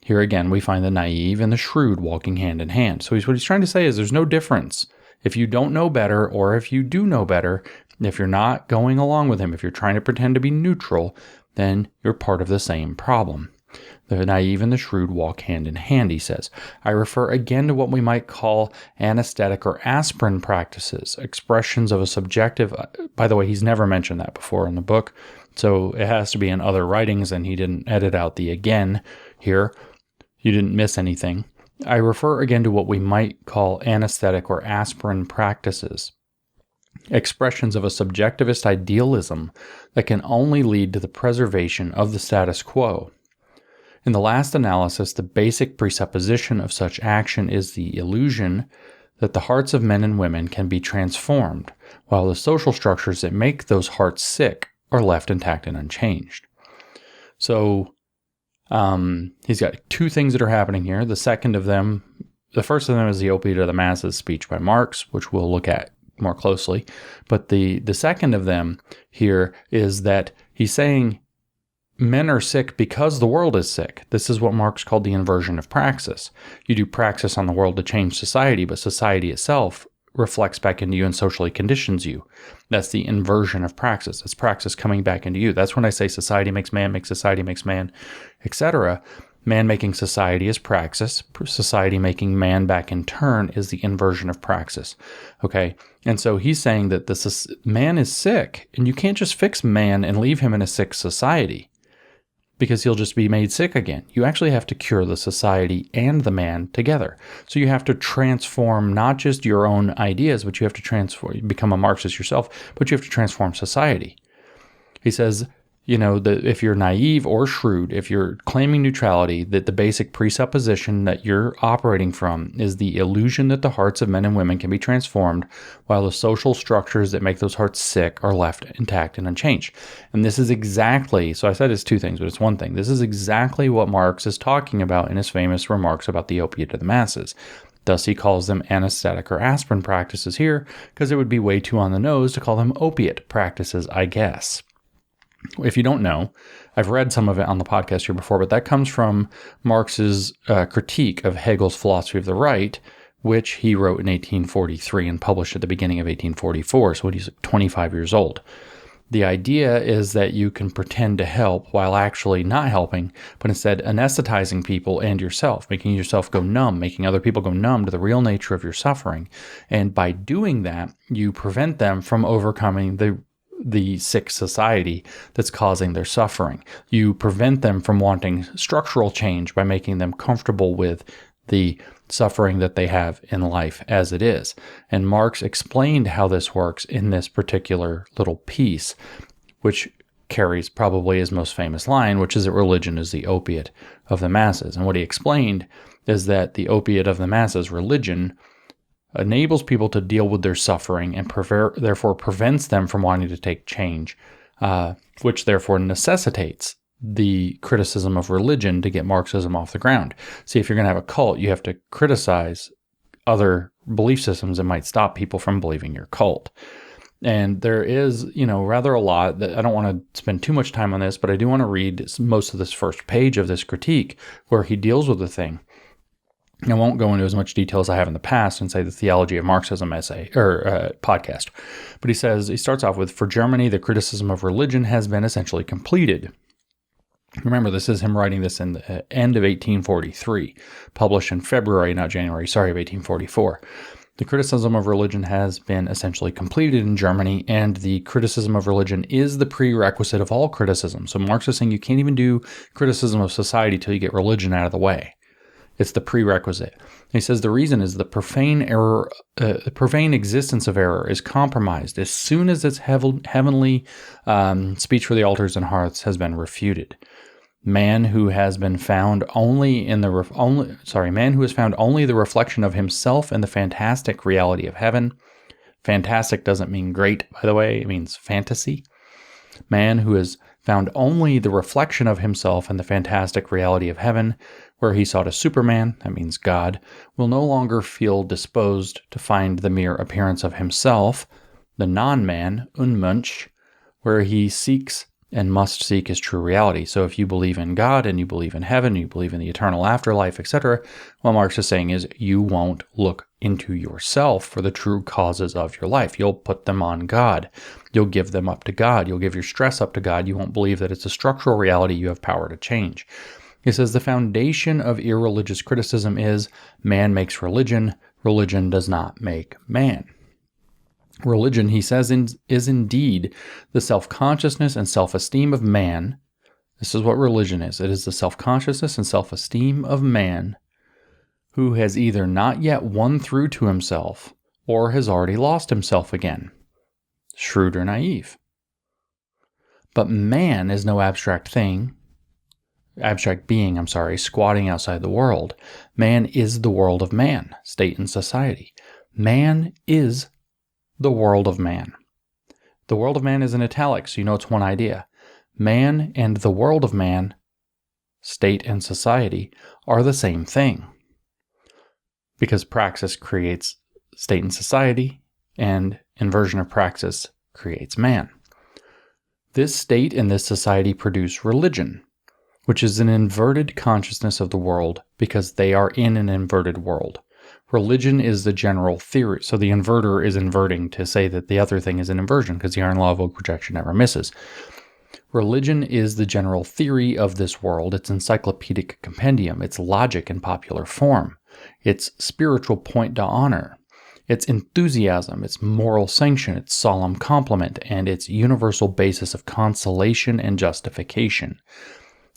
Here again, we find the naive and the shrewd walking hand in hand. So what he's trying to say is there's no difference. If you don't know better, or if you do know better, if you're not going along with him, if you're trying to pretend to be neutral, then you're part of the same problem. The naive and the shrewd walk hand in hand, he says. I refer again to what we might call anesthetic or aspirin practices, expressions of a subjective... By the way, he's never mentioned that before in the book, so it has to be in other writings, and he didn't edit out the again here. You didn't miss anything. I refer again to what we might call anesthetic or aspirin practices, expressions of a subjectivist idealism that can only lead to the preservation of the status quo. In the last analysis, the basic presupposition of such action is the illusion that the hearts of men and women can be transformed, while the social structures that make those hearts sick are left intact and unchanged. So he's got two things that are happening here. The first of them is the Opiate of the Masses speech by Marx, which we'll look at more closely. But the second of them here is that he's saying men are sick because the world is sick. This is what Marx called the inversion of praxis. You do praxis on the world to change society, but society itself reflects back into you and socially conditions you. That's the inversion of praxis. It's praxis coming back into you. That's when I say society makes society makes man, etc. Man making society is praxis. Society making man back in turn is the inversion of praxis. Okay? And so he's saying that man is sick, and you can't just fix man and leave him in a sick society, because he'll just be made sick again. You actually have to cure the society and the man together. So you have to transform not just your own ideas, but you have to become a Marxist yourself, but you have to transform society. He says, that if you're naive or shrewd, if you're claiming neutrality, that the basic presupposition that you're operating from is the illusion that the hearts of men and women can be transformed, while the social structures that make those hearts sick are left intact and unchanged. And this is exactly, so I said it's two things, but it's one thing. This is exactly what Marx is talking about in his famous remarks about the Opiate of the Masses. Thus, he calls them anesthetic or aspirin practices here, because it would be way too on the nose to call them opiate practices, I guess. If you don't know, I've read some of it on the podcast here before, but that comes from Marx's critique of Hegel's philosophy of the right, which he wrote in 1843 and published at the beginning of 1844, so he's 25 years old. The idea is that you can pretend to help while actually not helping, but instead anesthetizing people and yourself, making yourself go numb, making other people go numb to the real nature of your suffering. And by doing that, you prevent them from overcoming the sick society that's causing their suffering. You prevent them from wanting structural change by making them comfortable with the suffering that they have in life as it is. And Marx explained how this works in this particular little piece, which carries probably his most famous line, which is that religion is the opiate of the masses. And what he explained is that the opiate of the masses, religion, enables people to deal with their suffering and therefore prevents them from wanting to take change, which therefore necessitates the criticism of religion to get Marxism off the ground. See, if you're going to have a cult, you have to criticize other belief systems that might stop people from believing your cult. And there is, rather a lot that I don't want to spend too much time on this, but I do want to read most of this first page of this critique where he deals with the thing. I won't go into as much detail as I have in the past and say the Theology of Marxism essay or podcast. But he starts off with, for Germany, the criticism of religion has been essentially completed. Remember, this is him writing this in the end of 1843, published in February, not January, of 1844. The criticism of religion has been essentially completed in Germany, and the criticism of religion is the prerequisite of all criticism. So Marx is saying you can't even do criticism of society till you get religion out of the way. It's the prerequisite. He says the reason is the profane existence of error is compromised as soon as its heavenly speech for the altars and hearths has been refuted. Man who has found only the reflection of himself in the fantastic reality of heaven. Fantastic doesn't mean great, by the way. It means fantasy. Man who has found only the reflection of himself in the fantastic reality of heaven, where he sought a Superman, that means God, will no longer feel disposed to find the mere appearance of himself, the non-man, Unmensch, where he seeks and must seek his true reality. So if you believe in God and you believe in heaven, you believe in the eternal afterlife, etc., what Marx is saying is you won't look into yourself for the true causes of your life. You'll put them on God. You'll give them up to God. You'll give your stress up to God. You won't believe that it's a structural reality you have power to change. He says the foundation of irreligious criticism is man makes religion. Religion does not make man. Religion, he says, is indeed the self-consciousness and self-esteem of man. This is what religion is. It is the self-consciousness and self-esteem of man who has either not yet won through to himself or has already lost himself again. Shrewd or naive. But man is no abstract being, squatting outside the world. Man is the world of man, state and society. Man is the world of man. The world of man is in italics, so you know it's one idea. Man and the world of man, state and society, are the same thing. Because praxis creates state and society, and inversion of praxis creates man. This state and this society produce religion, which is an inverted consciousness of the world because they are in an inverted world. Religion is the general theory. So the inverter is inverting to say that the other thing is an inversion because the iron law of Vogue projection never misses. Religion is the general theory of this world. It's encyclopedic compendium. It's logic in popular form. It's spiritual point to honor. It's enthusiasm. It's moral sanction. It's solemn compliment. And it's universal basis of consolation and justification.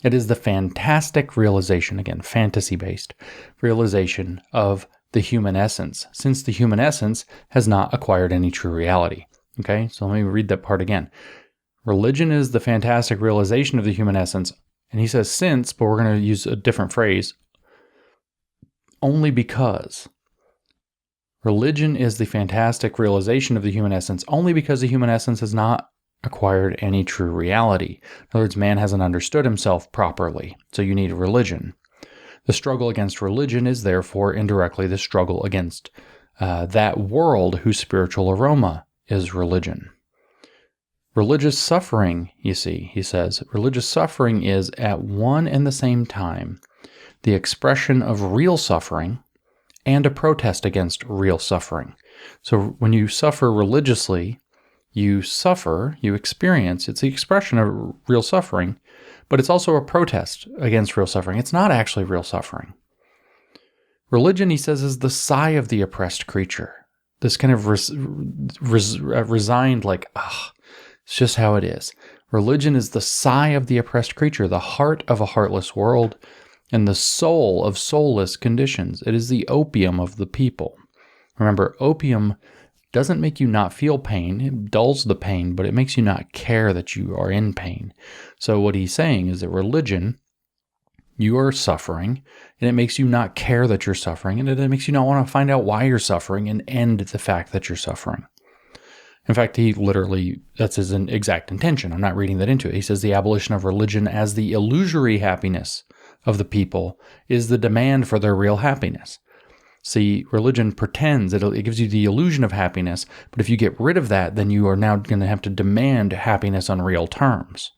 It is the fantastic realization, again, fantasy-based realization of the human essence, since the human essence has not acquired any true reality. Okay, so let me read that part again. Religion is the fantastic realization of the human essence. And he says since, but we're going to use a different phrase, only because. Religion is the fantastic realization of the human essence only because the human essence has not acquired any true reality. In other words, man hasn't understood himself properly, so you need religion. The struggle against religion is therefore indirectly the struggle against that world whose spiritual aroma is religion. Religious suffering, you see, he says, religious suffering is at one and the same time the expression of real suffering and a protest against real suffering. So when you suffer religiously, you suffer, you experience, it's the expression of real suffering, but it's also a protest against real suffering. It's not actually real suffering. Religion, he says, is the sigh of the oppressed creature. This kind of resigned, like, it's just how it is. Religion is the sigh of the oppressed creature, the heart of a heartless world, and the soul of soulless conditions. It is the opium of the people. Remember, opium doesn't make you not feel pain. It dulls the pain, but it makes you not care that you are in pain. So what he's saying is that religion, you are suffering, and it makes you not care that you're suffering, and it makes you not want to find out why you're suffering and end the fact that you're suffering. In fact, he literally, that's his exact intention. I'm not reading that into it. He says the abolition of religion as the illusory happiness of the people is the demand for their real happiness. See, religion pretends, it gives you the illusion of happiness, but if you get rid of that, then you are now going to have to demand happiness on real terms.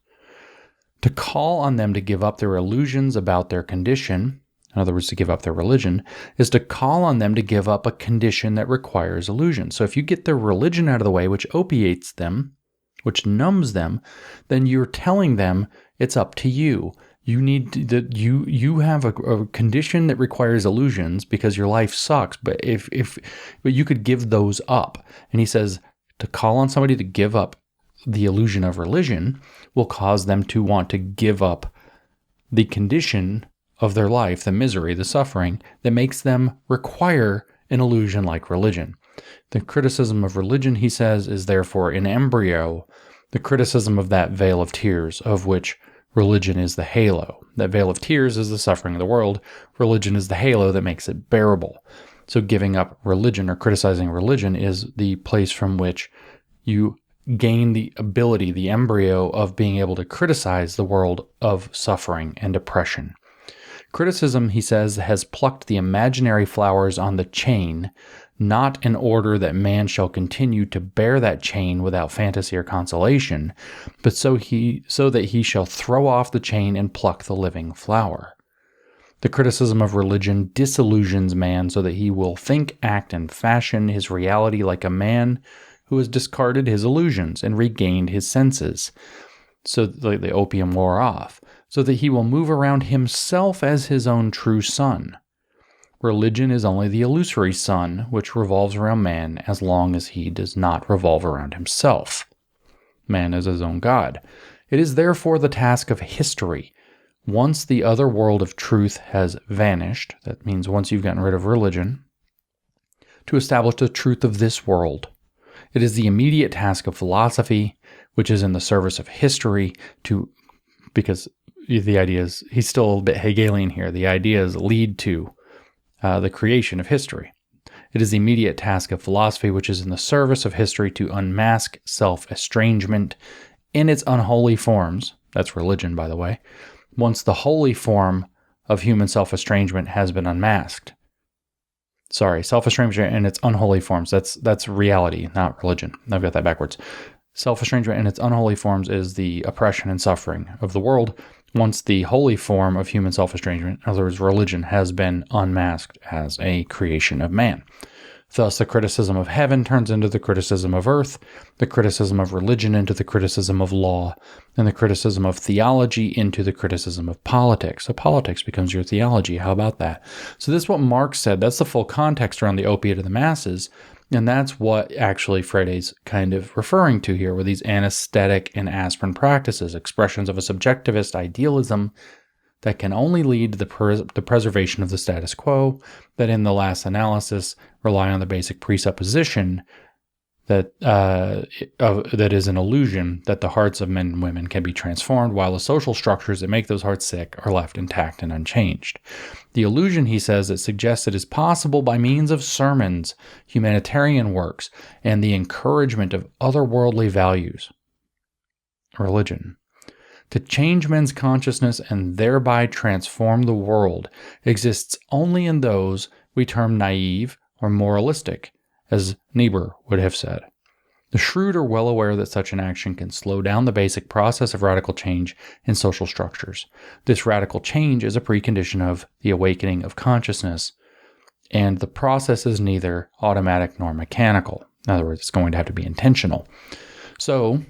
To call on them to give up their illusions about their condition, in other words, to give up their religion, is to call on them to give up a condition that requires illusion. So if you get their religion out of the way, which opiates them, which numbs them, then you're telling them it's up to you. You need to, you have a condition that requires illusions because your life sucks. But but you could give those up. And he says to call on somebody to give up the illusion of religion will cause them to want to give up the condition of their life, the misery, the suffering, that makes them require an illusion like religion. The criticism of religion, he says, is therefore in embryo the criticism of that veil of tears, of which religion is the halo. That veil of tears is the suffering of the world. Religion is the halo that makes it bearable. So giving up religion or criticizing religion is the place from which you gain the ability, the embryo of being able to criticize the world of suffering and oppression. Criticism, he says, has plucked the imaginary flowers on the chain, not in order that man shall continue to bear that chain without fantasy or consolation, but so that he shall throw off the chain and pluck the living flower. The criticism of religion disillusions man so that he will think, act, and fashion his reality like a man who has discarded his illusions and regained his senses, so that the opium wore off, so that he will move around himself as his own true sun. Religion is only the illusory sun which revolves around man as long as he does not revolve around himself. Man is his own God. It is therefore the task of history. Once the other world of truth has vanished, that means once you've gotten rid of religion, to establish the truth of this world. It is the immediate task of philosophy, which is in the service of history, because the idea is, he's still a bit Hegelian here, the ideas lead to the creation of history. It is the immediate task of philosophy, which is in the service of history, to unmask self-estrangement in its unholy forms. That's religion, by the way. Once the holy form of human self-estrangement has been unmasked. Sorry, self-estrangement in its unholy forms. That's reality, not religion. I've got that backwards. Self-estrangement in its unholy forms is the oppression and suffering of the world. Once the holy form of human self-estrangement, in other words, religion, has been unmasked as a creation of man. Thus, the criticism of heaven turns into the criticism of earth, the criticism of religion into the criticism of law, and the criticism of theology into the criticism of politics. So politics becomes your theology. How about that? So this is what Marx said. That's the full context around the opiate of the masses. And that's what actually Freire's kind of referring to here with these anesthetic and aspirin practices, expressions of a subjectivist idealism that can only lead to the preservation of the status quo, that in the last analysis rely on the basic presupposition that that is an illusion that the hearts of men and women can be transformed, while the social structures that make those hearts sick are left intact and unchanged. The illusion, he says, that suggests it is possible by means of sermons, humanitarian works, and the encouragement of otherworldly values, religion, to change men's consciousness and thereby transform the world, exists only in those we term naive or moralistic, as Niebuhr would have said. The shrewd are well aware that such an action can slow down the basic process of radical change in social structures. This radical change is a precondition of the awakening of consciousness, and the process is neither automatic nor mechanical. In other words, it's going to have to be intentional. So,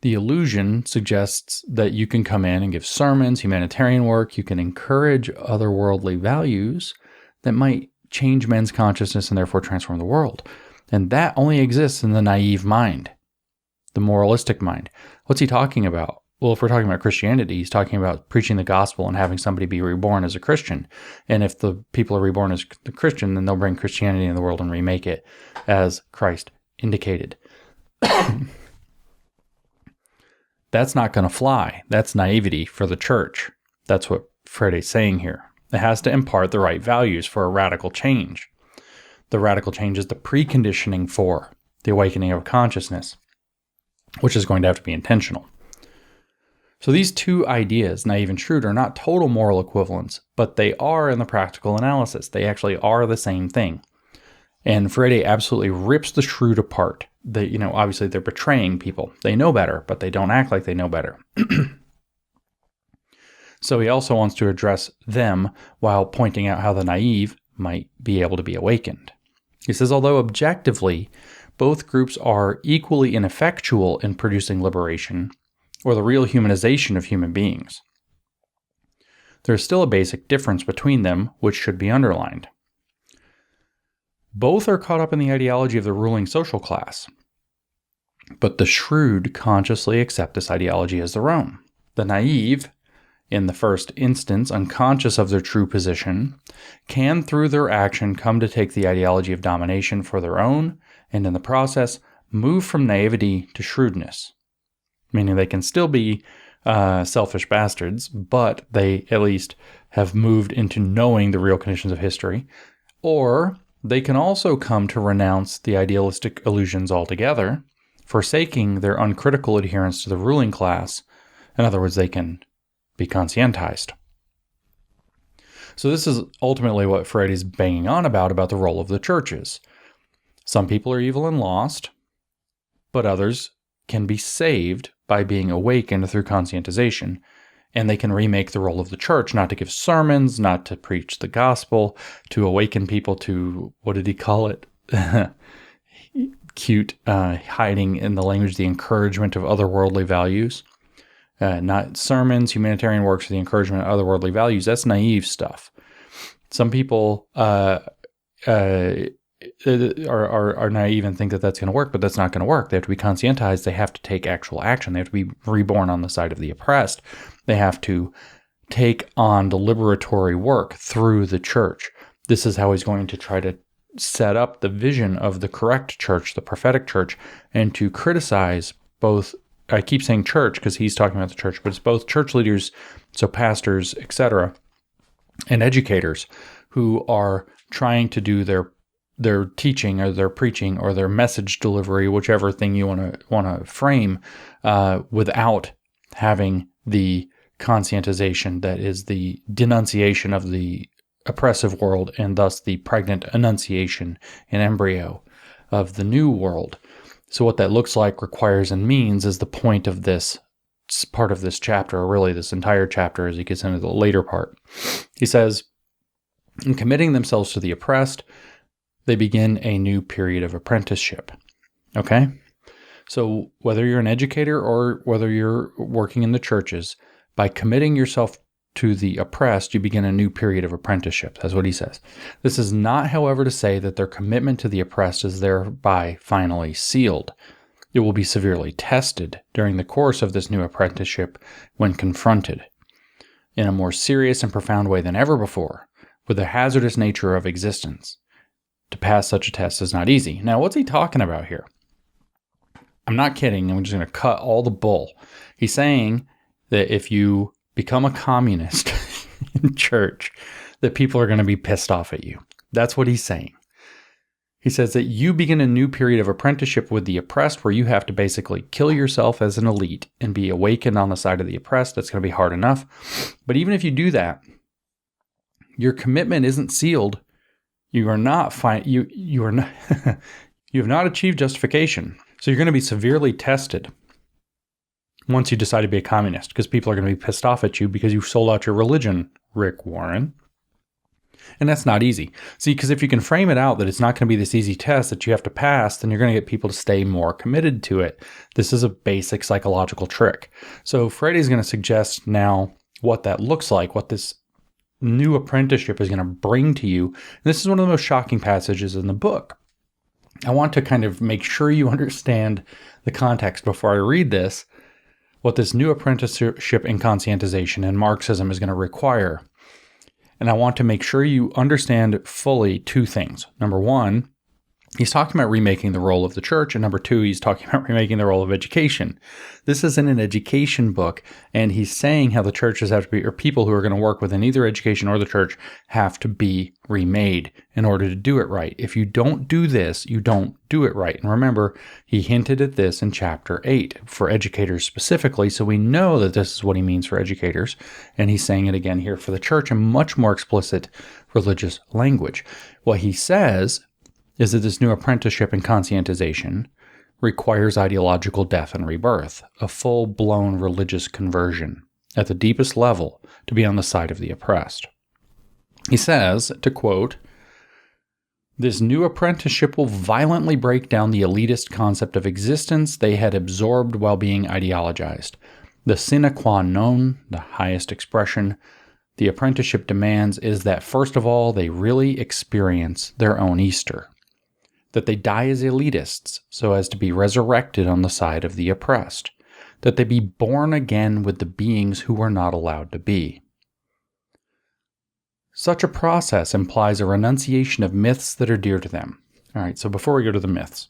the illusion suggests that you can come in and give sermons, humanitarian work, you can encourage otherworldly values that might change men's consciousness and therefore transform the world. And that only exists in the naive mind, the moralistic mind. What's he talking about? Well, if we're talking about Christianity, he's talking about preaching the gospel and having somebody be reborn as a Christian. And if the people are reborn as the Christian, then they'll bring Christianity in the world and remake it as Christ indicated. That's not going to fly. That's naivety for the church. That's what Freire's saying here. It has to impart the right values for a radical change. The radical change is the preconditioning for the awakening of consciousness, which is going to have to be intentional. So these two ideas, naive and shrewd, are not total moral equivalents, but they are in the practical analysis. They actually are the same thing. And Freire absolutely rips the shrewd apart. Obviously they're betraying people. They know better, but they don't act like they know better. So he also wants to address them while pointing out how the naive might be able to be awakened. He says, although objectively, both groups are equally ineffectual in producing liberation or the real humanization of human beings, there is still a basic difference between them which should be underlined. Both are caught up in the ideology of the ruling social class, but the shrewd consciously accept this ideology as their own. The naive in the first instance unconscious of their true position, can through their action come to take the ideology of domination for their own, and in the process move from naivety to shrewdness. Meaning they can still be selfish bastards, but they at least have moved into knowing the real conditions of history. Or they can also come to renounce the idealistic illusions altogether, forsaking their uncritical adherence to the ruling class. In other words, they can be conscientized. So this is ultimately what Freud is banging on about the role of the churches. Some people are evil and lost, but others can be saved by being awakened through conscientization. And they can remake the role of the church, not to give sermons, not to preach the gospel, to awaken people to, what did he call it? Cute, hiding in the language, the encouragement of otherworldly values. Not sermons, humanitarian works, or the encouragement of otherworldly values. That's naive stuff. Some people are naive and think that that's going to work, but that's not going to work. They have to be conscientized. They have to take actual action. They have to be reborn on the side of the oppressed. They have to take on the liberatory work through the church. This is how he's going to try to set up the vision of the correct church, the prophetic church, and to criticize both. I keep saying church because he's talking about the church, but it's both church leaders, so pastors, etc., and educators who are trying to do their teaching or their preaching or their message delivery, whichever thing you want to frame, without having the conscientization that is the denunciation of the oppressive world and thus the pregnant annunciation in embryo of the new world. So what that looks like, requires, and means is the point of this part of this chapter, or really this entire chapter as he gets into the later part. He says, in committing themselves to the oppressed, they begin a new period of apprenticeship. Okay? So whether you're an educator or whether you're working in the churches, by committing yourself to the oppressed, you begin a new period of apprenticeship. That's what he says. This is not, however, to say that their commitment to the oppressed is thereby finally sealed. It will be severely tested during the course of this new apprenticeship when confronted, in a more serious and profound way than ever before, with the hazardous nature of existence. To pass such a test is not easy. Now, what's he talking about here? I'm not kidding. I'm just going to cut all the bull. He's saying that if you become a communist in church, that people are going to be pissed off at you. That's what he's saying. He says that you begin a new period of apprenticeship with the oppressed where you have to basically kill yourself as an elite and be awakened on the side of the oppressed. That's going to be hard enough. But even if you do that, your commitment isn't sealed. You are not you are not you have not achieved justification. So you're going to be severely tested once you decide to be a communist, because people are going to be pissed off at you because you've sold out your religion, Rick Warren. And that's not easy. See, because if you can frame it out that it's not going to be this easy test that you have to pass, then you're going to get people to stay more committed to it. This is a basic psychological trick. So Freddie's going to suggest now what that looks like, what this new apprenticeship is going to bring to you. And this is one of the most shocking passages in the book. I want to kind of make sure you understand the context before I read this, what this new apprenticeship in conscientization and Marxism is going to require. And I want to make sure you understand fully two things. Number one, he's talking about remaking the role of the church. And number two, he's talking about remaking the role of education. This isn't an education book. And he's saying how the churches have to be, or people who are going to work within either education or the church have to be remade in order to do it right. If you don't do this, you don't do it right. And remember, he hinted at this in chapter 8 for educators specifically. So we know that this is what he means for educators. And he's saying it again here for the church in much more explicit religious language. What he says is that this new apprenticeship in conscientization requires ideological death and rebirth, a full-blown religious conversion at the deepest level to be on the side of the oppressed. He says, to quote, "This new apprenticeship will violently break down the elitist concept of existence they had absorbed while being ideologized. The sine qua non, the highest expression, the apprenticeship demands is that, first of all, they really experience their own Easter. That they die as elitists so as to be resurrected on the side of the oppressed. that they be born again with the beings who are not allowed to be. Such a process implies a renunciation of myths that are dear to them. All right, so before we go to the myths,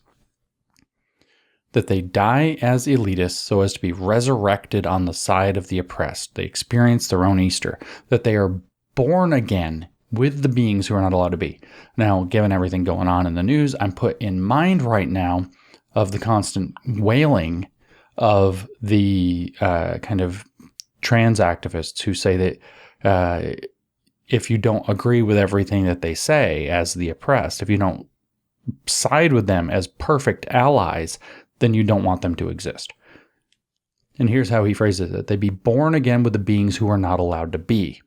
that they die as elitists so as to be resurrected on the side of the oppressed. They experience their own Easter. That they are born again with the beings who are not allowed to be. Now, given everything going on in the news, I'm put in mind right now of the constant wailing of the kind of trans activists who say that if you don't agree with everything that they say as the oppressed, if you don't side with them as perfect allies, then you don't want them to exist. And here's how he phrases it. They be born again with the beings who are not allowed to be.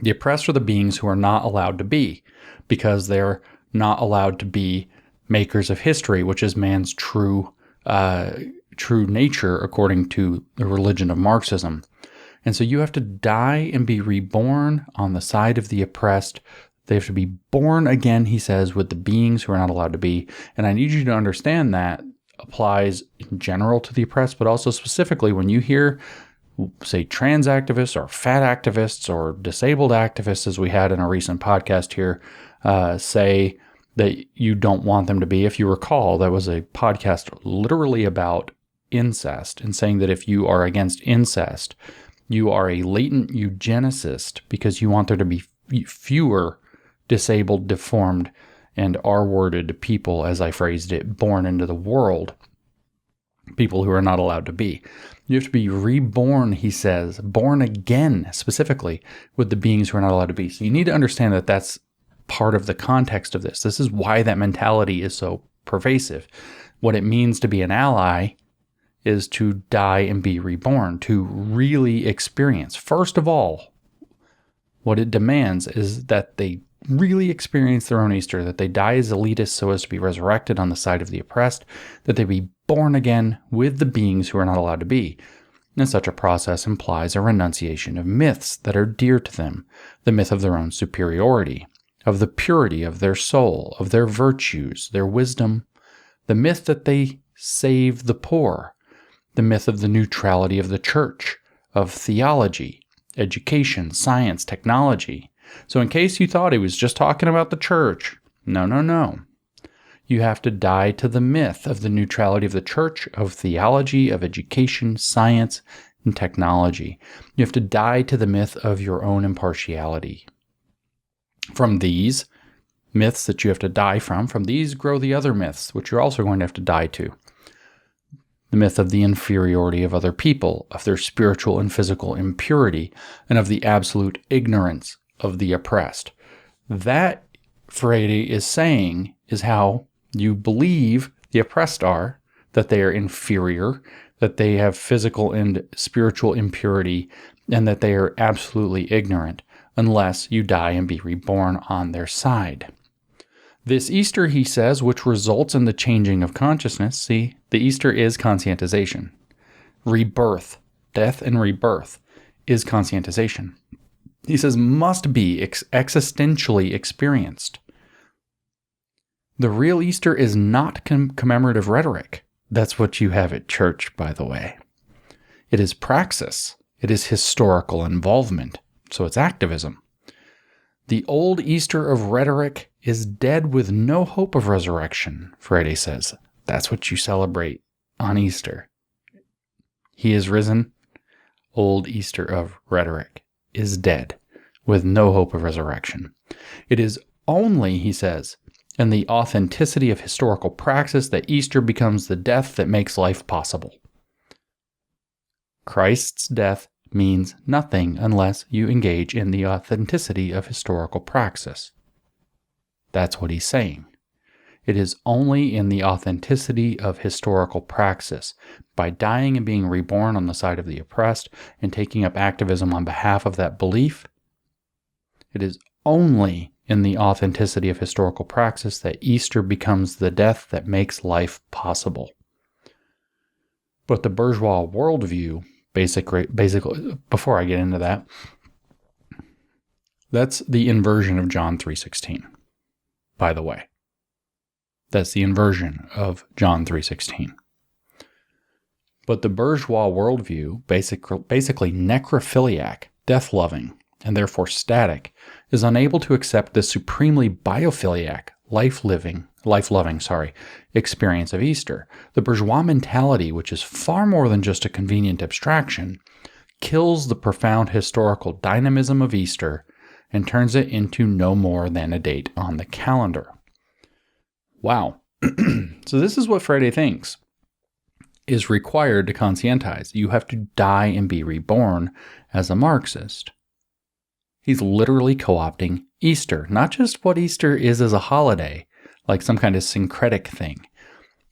The oppressed are the beings who are not allowed to be, because they're not allowed to be makers of history, which is man's true nature according to the religion of Marxism. And so you have to die and be reborn on the side of the oppressed. They have to be born again, he says, with the beings who are not allowed to be. And I need you to understand that applies in general to the oppressed, but also specifically when you hear, say, trans activists or fat activists or disabled activists, as we had in a recent podcast here, say that you don't want them to be. If you recall, that was a podcast literally about incest and saying that if you are against incest, you are a latent eugenicist because you want there to be fewer disabled, deformed, and R-worded people, as I phrased it, born into the world, people who are not allowed to be. You have to be reborn, he says, born again, specifically, with the beings who are not allowed to be. So you need to understand that that's part of the context of this. This is why that mentality is so pervasive. What it means to be an ally is to die and be reborn, to really experience. First of all, what it demands is that they really experience their own Easter, that they die as elitists so as to be resurrected on the side of the oppressed, that they be born again with the beings who are not allowed to be. And such a process implies a renunciation of myths that are dear to them, the myth of their own superiority, of the purity of their soul, of their virtues, their wisdom, the myth that they save the poor, the myth of the neutrality of the church, of theology, education, science, technology. So in case you thought he was just talking about the church, no. You have to die to the myth of the neutrality of the church, of theology, of education, science, and technology. You have to die to the myth of your own impartiality. From these myths that you have to die from these grow the other myths, which you're also going to have to die to. The myth of the inferiority of other people, of their spiritual and physical impurity, and of the absolute ignorance of the oppressed. That, Freire is saying, is how you believe the oppressed are, that they are inferior, that they have physical and spiritual impurity, and that they are absolutely ignorant, unless you die and be reborn on their side. This Easter, he says, which results in the changing of consciousness, see, the Easter is conscientization. Rebirth, death and rebirth, is conscientization. He says, must be existentially experienced. The real Easter is not commemorative rhetoric. That's what you have at church, by the way. It is praxis. It is historical involvement. So it's activism. The old Easter of rhetoric is dead with no hope of resurrection, Freire says. That's what you celebrate on Easter. He is risen. Old Easter of rhetoric is dead with no hope of resurrection. It is only, he says, in the authenticity of historical praxis that Easter becomes the death that makes life possible. Christ's death means nothing unless you engage in the authenticity of historical praxis. That's what he's saying. It is only in the authenticity of historical praxis, by dying and being reborn on the side of the oppressed and taking up activism on behalf of that belief. It is only in the authenticity of historical praxis that Easter becomes the death that makes life possible. But the bourgeois worldview, basically, before I get into that, that's the inversion of John 3:16, by the way. That's the inversion of John 3:16. But the bourgeois worldview, basically necrophiliac, death-loving, and therefore static, is unable to accept the supremely biophiliac, life-loving, experience of Easter. The bourgeois mentality, which is far more than just a convenient abstraction, kills the profound historical dynamism of Easter and turns it into no more than a date on the calendar. Wow. So this is what Freire thinks is required to conscientize. You have to die and be reborn as a Marxist. He's literally co-opting Easter, not just what Easter is as a holiday, like some kind of syncretic thing.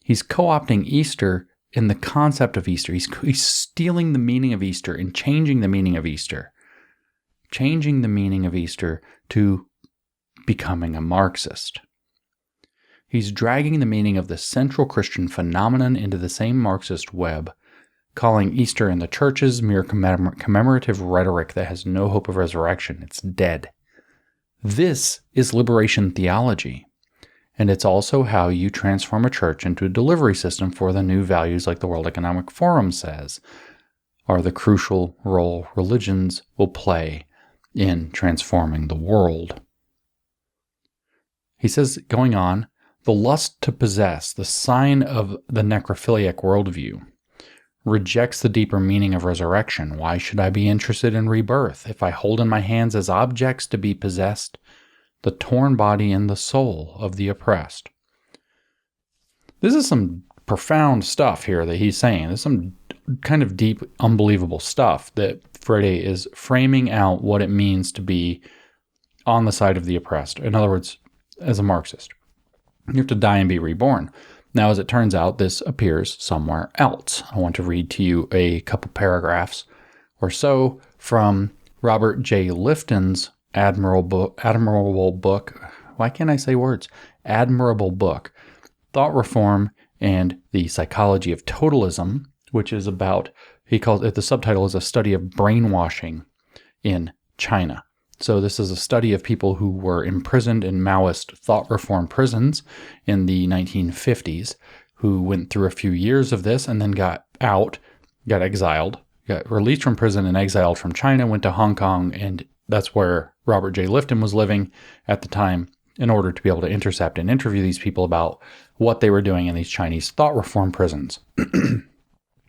He's co-opting Easter in the concept of Easter. He's stealing the meaning of Easter and changing the meaning of Easter. Changing the meaning of Easter to becoming a Marxist. He's dragging the meaning of the central Christian phenomenon into the same Marxist web, calling Easter in the churches mere commemorative rhetoric that has no hope of resurrection. It's dead. This is liberation theology. And it's also how you transform a church into a delivery system for the new values, like the World Economic Forum says, are the crucial role religions will play in transforming the world. He says, going on, the lust to possess, the sign of the necrophiliac worldview, rejects the deeper meaning of resurrection. Why should I be interested in rebirth if I hold in my hands as objects to be possessed the torn body and the soul of the oppressed? This is some profound stuff here that he's saying. There's some kind of deep, unbelievable stuff that Freire is framing out what it means to be on the side of the oppressed. In other words, as a Marxist. You have to die and be reborn. Now, as it turns out, this appears somewhere else. I want to read to you a couple paragraphs or so from Robert J. Lifton's admirable book. Why can't I say words? Admirable book, Thought Reform and the Psychology of Totalism, which is about, he calls it, the subtitle is A Study of Brainwashing in China. So this is a study of people who were imprisoned in Maoist thought reform prisons in the 1950s, who went through a few years of this and then got out, got exiled, got released from prison and exiled from China, went to Hong Kong, and that's where Robert J. Lifton was living at the time in order to be able to intercept and interview these people about what they were doing in these Chinese thought reform prisons.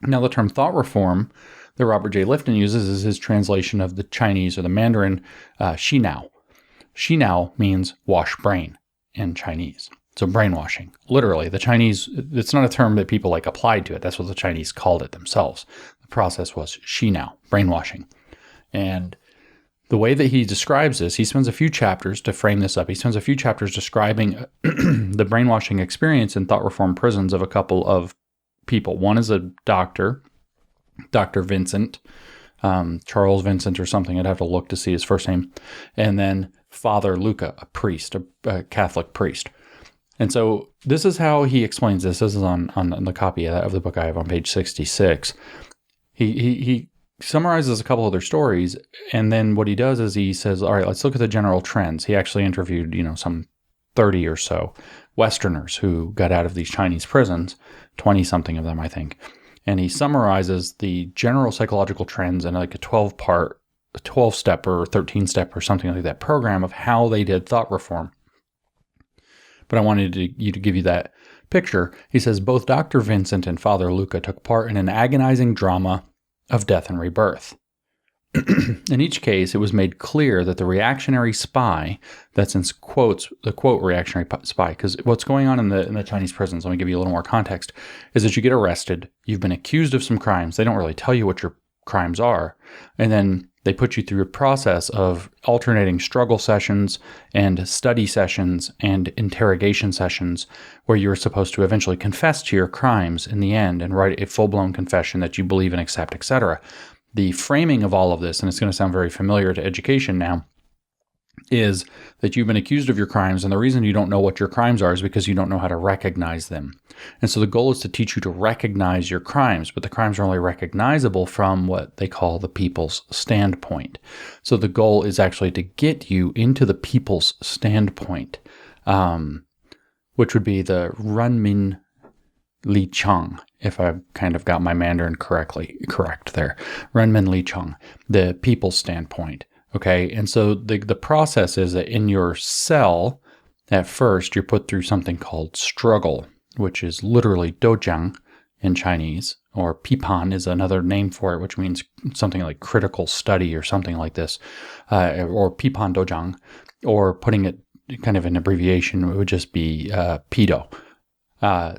Now, the term thought reform that Robert J. Lifton uses is his translation of the Chinese or the Mandarin Xinao. Xinao means wash brain in Chinese. So brainwashing. Literally, the Chinese, it's not a term that people like applied to it. That's what the Chinese called it themselves. The process was Xinao, brainwashing. And the way that he describes this, he spends a few chapters to frame this up. He spends a few chapters describing the brainwashing experience in thought reform prisons of a couple of people. One is a doctor, Dr. Vincent, Charles Vincent or something. I'd have to look to see his first name. And then Father Luca, a priest, a Catholic priest. And so this is how he explains this. This is on the copy of the book I have on page 66. He summarizes a couple other stories, and then what he does is he says, all right, let's look at the general trends. He actually interviewed, some 30 or so Westerners who got out of these Chinese prisons, 20-something of them, I think. And he summarizes the general psychological trends in like a 12-step or 13-step or something like that program of how they did thought reform. But I wanted you to give you that picture. He says, both Dr. Vincent and Father Luca took part in an agonizing drama of death and rebirth. In each case, it was made clear that the reactionary spy, that's in quotes, the quote reactionary spy, because what's going on in the Chinese prisons, let me give you a little more context, is that you get arrested, you've been accused of some crimes, they don't really tell you what your crimes are, and then they put you through a process of alternating struggle sessions and study sessions and interrogation sessions where you're supposed to eventually confess to your crimes in the end and write a full-blown confession that you believe and accept, etc. The framing of all of this, and it's going to sound very familiar to education now, is that you've been accused of your crimes, and the reason you don't know what your crimes are is because you don't know how to recognize them. And so the goal is to teach you to recognize your crimes, but the crimes are only recognizable from what they call the people's standpoint. So the goal is actually to get you into the people's standpoint, which would be the Renmin Li Cheng, if I've kind of got my Mandarin correct there. Renmin Li Cheng, the people's standpoint. Okay, and so the process is that in your cell, at first, you're put through something called struggle, which is literally dojiang in Chinese, or pipan is another name for it, which means something like critical study or something like this, or pipan dojang, or putting it kind of an abbreviation, it would just be PIDO.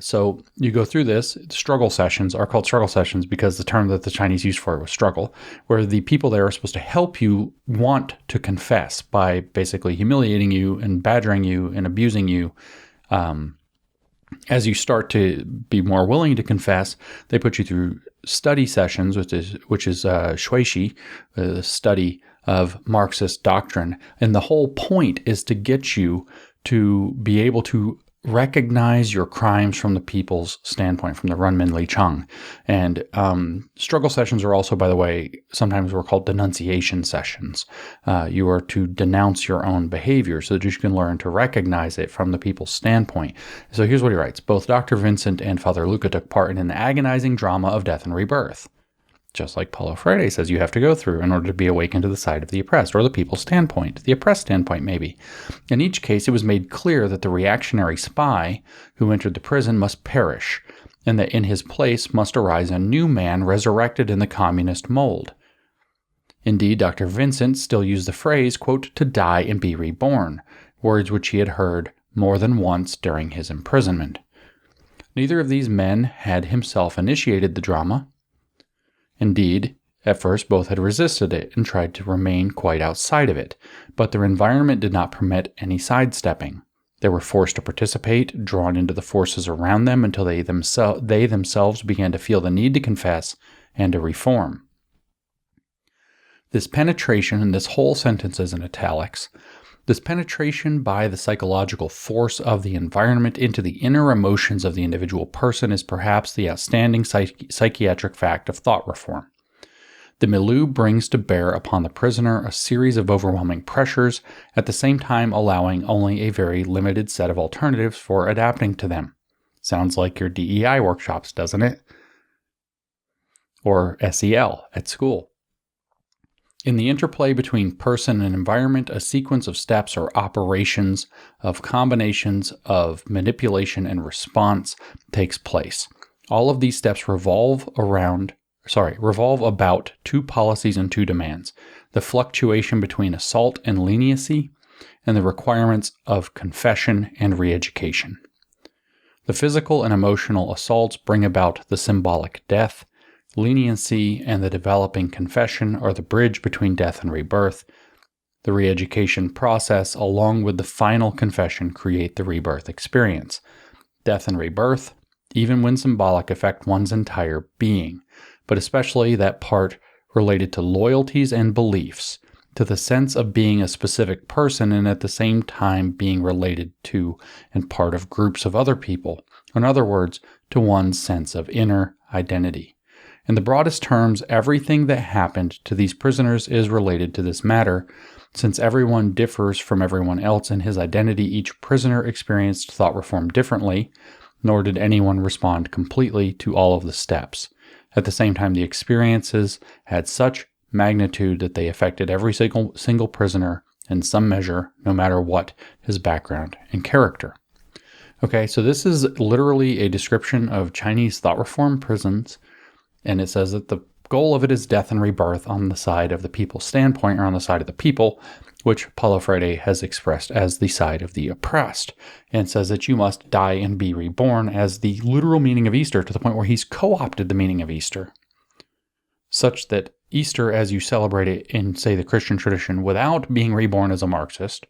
So you go through this. Struggle sessions are called struggle sessions because the term that the Chinese used for it was struggle, where the people there are supposed to help you want to confess by basically humiliating you and badgering you and abusing you. As you start to be more willing to confess, they put you through study sessions, which is Shuishi, the study of Marxist doctrine. And the whole point is to get you to be able to recognize your crimes from the people's standpoint, from the Renmin Li Cheng. And struggle sessions are also, by the way, sometimes we're called denunciation sessions. You are to denounce your own behavior so that you can learn to recognize it from the people's standpoint. So here's what he writes. Both Dr. Vincent and Father Luca took part in an agonizing drama of death and rebirth, just like Paulo Freire says you have to go through in order to be awakened to the side of the oppressed, or the people's standpoint, the oppressed standpoint maybe. In each case, it was made clear that the reactionary spy who entered the prison must perish, and that in his place must arise a new man resurrected in the communist mold. Indeed, Dr. Vincent still used the phrase, quote, to die and be reborn, words which he had heard more than once during his imprisonment. Neither of these men had himself initiated the drama. Indeed, at first both had resisted it and tried to remain quite outside of it, but their environment did not permit any sidestepping. They were forced to participate, drawn into the forces around them until they themselves began to feel the need to confess and to reform. This penetration, and this whole sentence is in italics, this penetration by the psychological force of the environment into the inner emotions of the individual person is perhaps the outstanding psychiatric fact of thought reform. The milieu brings to bear upon the prisoner a series of overwhelming pressures, at the same time allowing only a very limited set of alternatives for adapting to them. Sounds like your DEI workshops, doesn't it? Or SEL at school. In the interplay between person and environment, a sequence of steps or operations of combinations of manipulation and response takes place. All of these steps revolve about two policies and two demands: the fluctuation between assault and leniency, and the requirements of confession and re-education. The physical and emotional assaults bring about the symbolic death. Leniency and the developing confession are the bridge between death and rebirth. The re-education process, along with the final confession, create the rebirth experience. Death and rebirth, even when symbolic, affect one's entire being, but especially that part related to loyalties and beliefs, to the sense of being a specific person and at the same time being related to and part of groups of other people. In other words, to one's sense of inner identity. In the broadest terms, everything that happened to these prisoners is related to this matter. Since everyone differs from everyone else in his identity, each prisoner experienced thought reform differently, nor did anyone respond completely to all of the steps. At the same time, the experiences had such magnitude that they affected every single prisoner in some measure, no matter what his background and character. Okay, so this is literally a description of Chinese thought reform prisons. And it says that the goal of it is death and rebirth on the side of the people's standpoint, or on the side of the people, which Paulo Freire has expressed as the side of the oppressed, and says that you must die and be reborn as the literal meaning of Easter, to the point where he's co-opted the meaning of Easter, such that Easter, as you celebrate it in, say, the Christian tradition, without being reborn as a Marxist,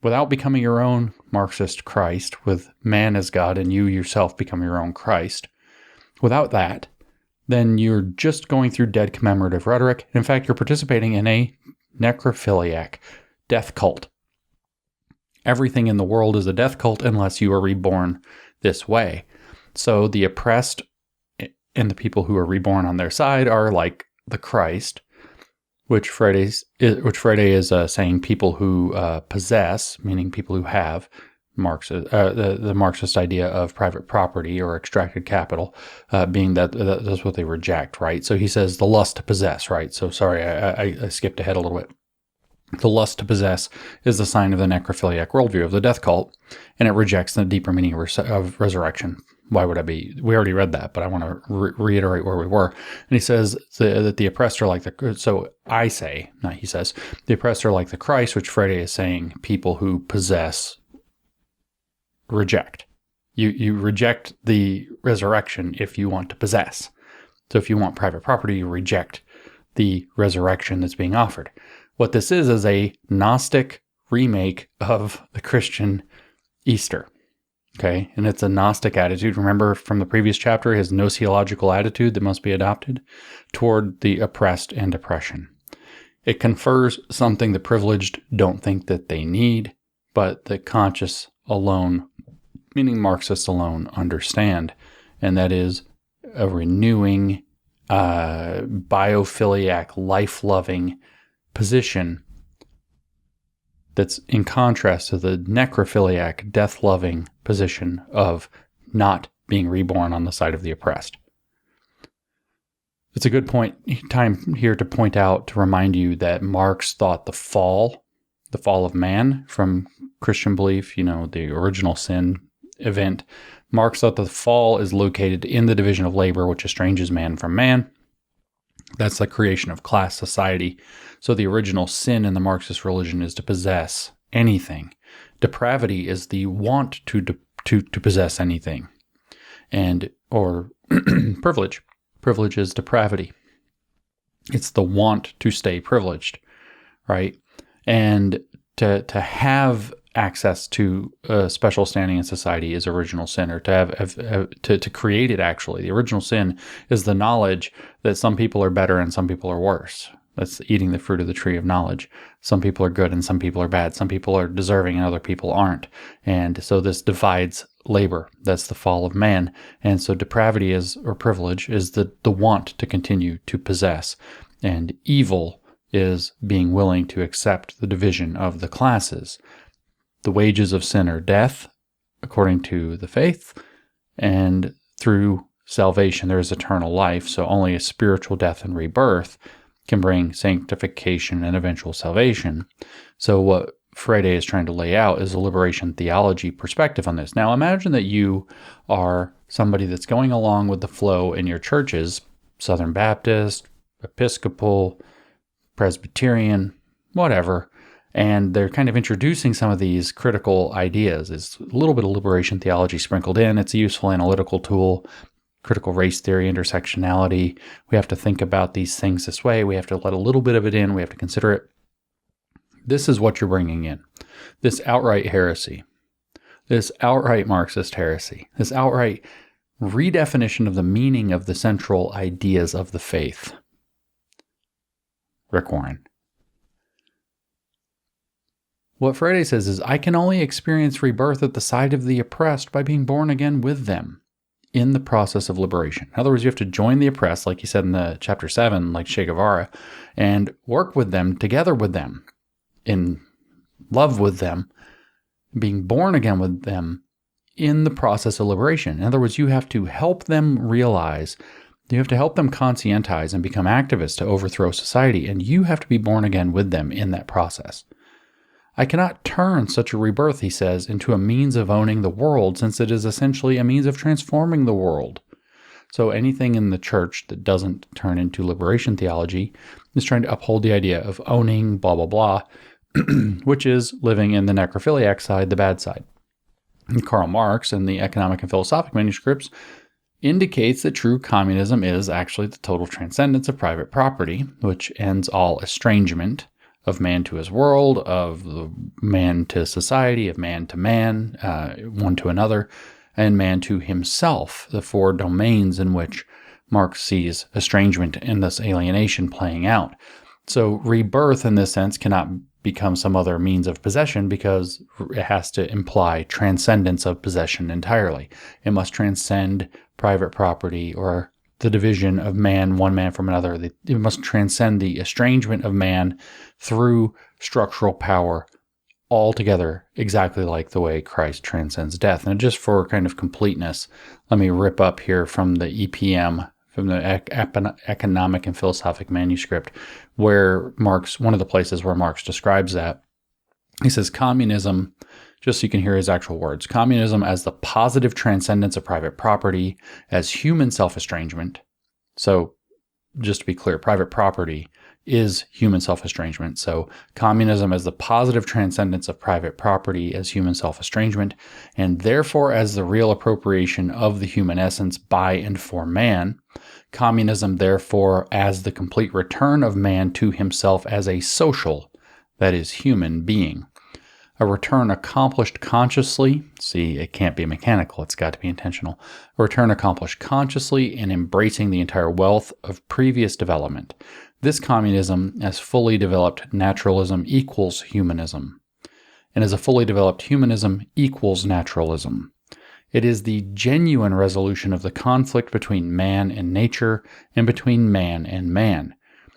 without becoming your own Marxist Christ, with man as God and you yourself become your own Christ, without that, then you're just going through dead commemorative rhetoric. In fact, you're participating in a necrophiliac death cult. Everything in the world is a death cult unless you are reborn this way. So the oppressed and the people who are reborn on their side are like the Christ, which Freire is saying people who possess, meaning people who have, the Marxist idea of private property or extracted capital, being that's what they reject, right? So he says the lust to possess, right? So sorry, I skipped ahead a little bit. The lust to possess is the sign of the necrophiliac worldview of the death cult, and it rejects the deeper meaning of resurrection. Why would I be? We already read that, but I want to reiterate where we were. And he says that the oppressed are like the. So I say, not he says, the oppressed are like the Christ, which Freire is saying people who possess reject. You reject the resurrection if you want to possess. So if you want private property, you reject the resurrection that's being offered. What this is a Gnostic remake of the Christian Easter. Okay, and it's a Gnostic attitude. Remember from the previous chapter, his gnosiological attitude that must be adopted toward the oppressed and oppression. It confers something the privileged don't think that they need, but the conscious alone, meaning Marxists alone, understand, and that is a renewing, biophiliac, life-loving position that's in contrast to the necrophiliac, death-loving position of not being reborn on the side of the oppressed. It's a good time here to point out, to remind you that Marx thought the fall of man from Christian belief, the original sin event, Marx thought the fall is located in the division of labor, which estranges man from man. That's the creation of class society. So the original sin in the Marxist religion is to possess anything. Depravity is the want to possess anything, or privilege. Privilege is depravity. It's the want to stay privileged, right? And to have access to a special standing in society is original sin, or to create it. Actually, the original sin is the knowledge that some people are better and some people are worse. That's eating the fruit of the tree of knowledge. Some people are good and some people are bad. Some people are deserving and other people aren't. And so this divides labor. That's the fall of man. And so depravity or privilege is the want to continue to possess. And evil is being willing to accept the division of the classes. The wages of sin are death, according to the faith, and through salvation there is eternal life. So only a spiritual death and rebirth can bring sanctification and eventual salvation. So what Freire is trying to lay out is a liberation theology perspective on this. Now imagine that you are somebody that's going along with the flow in your churches, Southern Baptist, Episcopal, Presbyterian, whatever, and they're kind of introducing some of these critical ideas. It's a little bit of liberation theology sprinkled in. It's a useful analytical tool. Critical race theory, intersectionality. We have to think about these things this way. We have to let a little bit of it in. We have to consider it. This is what you're bringing in. This outright heresy. This outright Marxist heresy. This outright redefinition of the meaning of the central ideas of the faith. Rick Warren. What Freire says is, I can only experience rebirth at the side of the oppressed by being born again with them in the process of liberation. In other words, you have to join the oppressed, like he said in the chapter 7, like Che Guevara, and work with them, together with them, in love with them, being born again with them in the process of liberation. In other words, you have to help them realize, you have to help them conscientize and become activists to overthrow society, and you have to be born again with them in that process. I cannot turn such a rebirth, he says, into a means of owning the world, since it is essentially a means of transforming the world. So anything in the church that doesn't turn into liberation theology is trying to uphold the idea of owning blah, blah, blah, which is living in the necrophiliac side, the bad side. And Karl Marx, in the Economic and Philosophic manuscripts, indicates that true communism is actually the total transcendence of private property, which ends all estrangement of man to his world, of man to society, of man to man, one to another, and man to himself, the four domains in which Marx sees estrangement and thus alienation playing out. So rebirth in this sense cannot become some other means of possession because it has to imply transcendence of possession entirely. It must transcend private property or the division of man, one man from another. It must transcend the estrangement of man through structural power altogether exactly like the way Christ transcends death. And just for kind of completeness, let me rip up here from the EPM, from the Economic and Philosophic Manuscript, where Marx, one of the places where Marx describes that. He says, communism, just so you can hear his actual words, communism as the positive transcendence of private property, as human self-estrangement. So just to be clear, private property is human self-estrangement. So communism as the positive transcendence of private property as human self-estrangement, and therefore as the real appropriation of the human essence by and for man. Communism, therefore, as the complete return of man to himself as a social, that is, human being. A return accomplished consciously. See, it can't be mechanical. It's got to be intentional. A return accomplished consciously in embracing the entire wealth of previous development. This communism, as fully developed naturalism, equals humanism. And as a fully developed humanism equals naturalism. It is the genuine resolution of the conflict between man and nature and between man and man.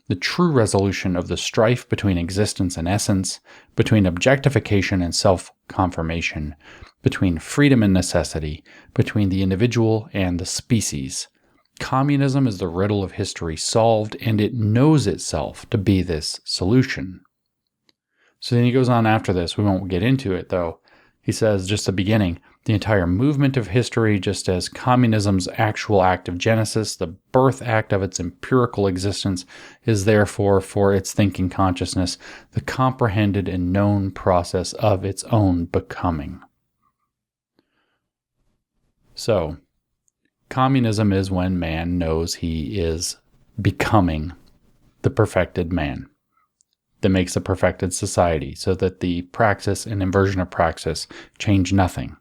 The true resolution of the strife between existence and essence, between objectification and self-confirmation, between freedom and necessity, between the individual and the species. Communism is the riddle of history solved, and it knows itself to be this solution. So then he goes on after this. We won't get into it, though. He says, just the beginning, the entire movement of history, just as communism's actual act of genesis, the birth act of its empirical existence, is therefore, for its thinking consciousness, the comprehended and known process of its own becoming. So, communism is when man knows he is becoming the perfected man that makes a perfected society, so that the praxis and inversion of praxis change nothing.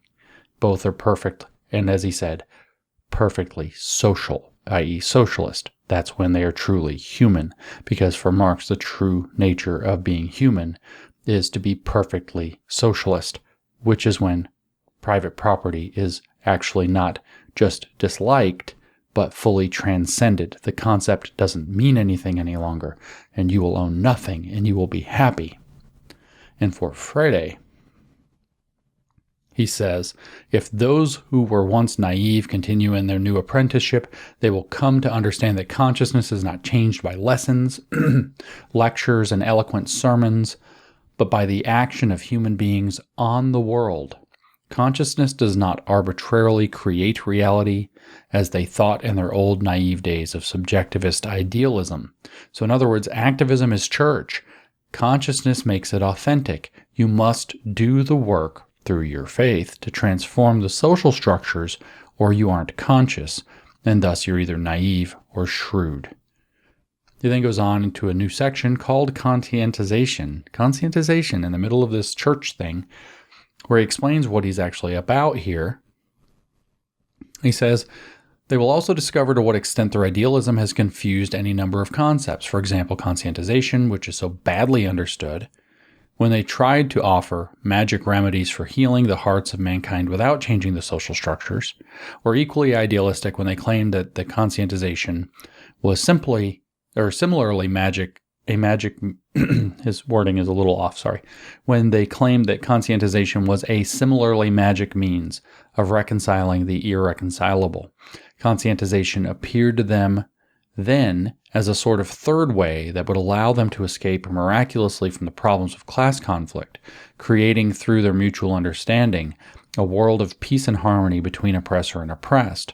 Both are perfect, and as he said, perfectly social, i.e. socialist. That's when they are truly human, because for Marx, the true nature of being human is to be perfectly socialist, which is when private property is actually not just disliked, but fully transcended. The concept doesn't mean anything any longer, and you will own nothing, and you will be happy. And for Freire, he says, if those who were once naive continue in their new apprenticeship, they will come to understand that consciousness is not changed by lessons, lectures, and eloquent sermons, but by the action of human beings on the world. Consciousness does not arbitrarily create reality, as they thought in their old naive days of subjectivist idealism. So in other words, activism is church. Consciousness makes it authentic. You must do the work through your faith to transform the social structures, or you aren't conscious, and thus you're either naive or shrewd. He then goes on into a new section called conscientization. Conscientization in the middle of this church thing, where he explains what he's actually about here. He says, they will also discover to what extent their idealism has confused any number of concepts. For example, conscientization, which is so badly understood, when they tried to offer magic remedies for healing the hearts of mankind without changing the social structures, or equally idealistic when they claimed that the conscientization was simply, or similarly his wording is a little off, sorry. When they claimed that conscientization was a similarly magic means of reconciling the irreconcilable. Conscientization appeared to them then as a sort of third way that would allow them to escape miraculously from the problems of class conflict, creating through their mutual understanding a world of peace and harmony between oppressor and oppressed.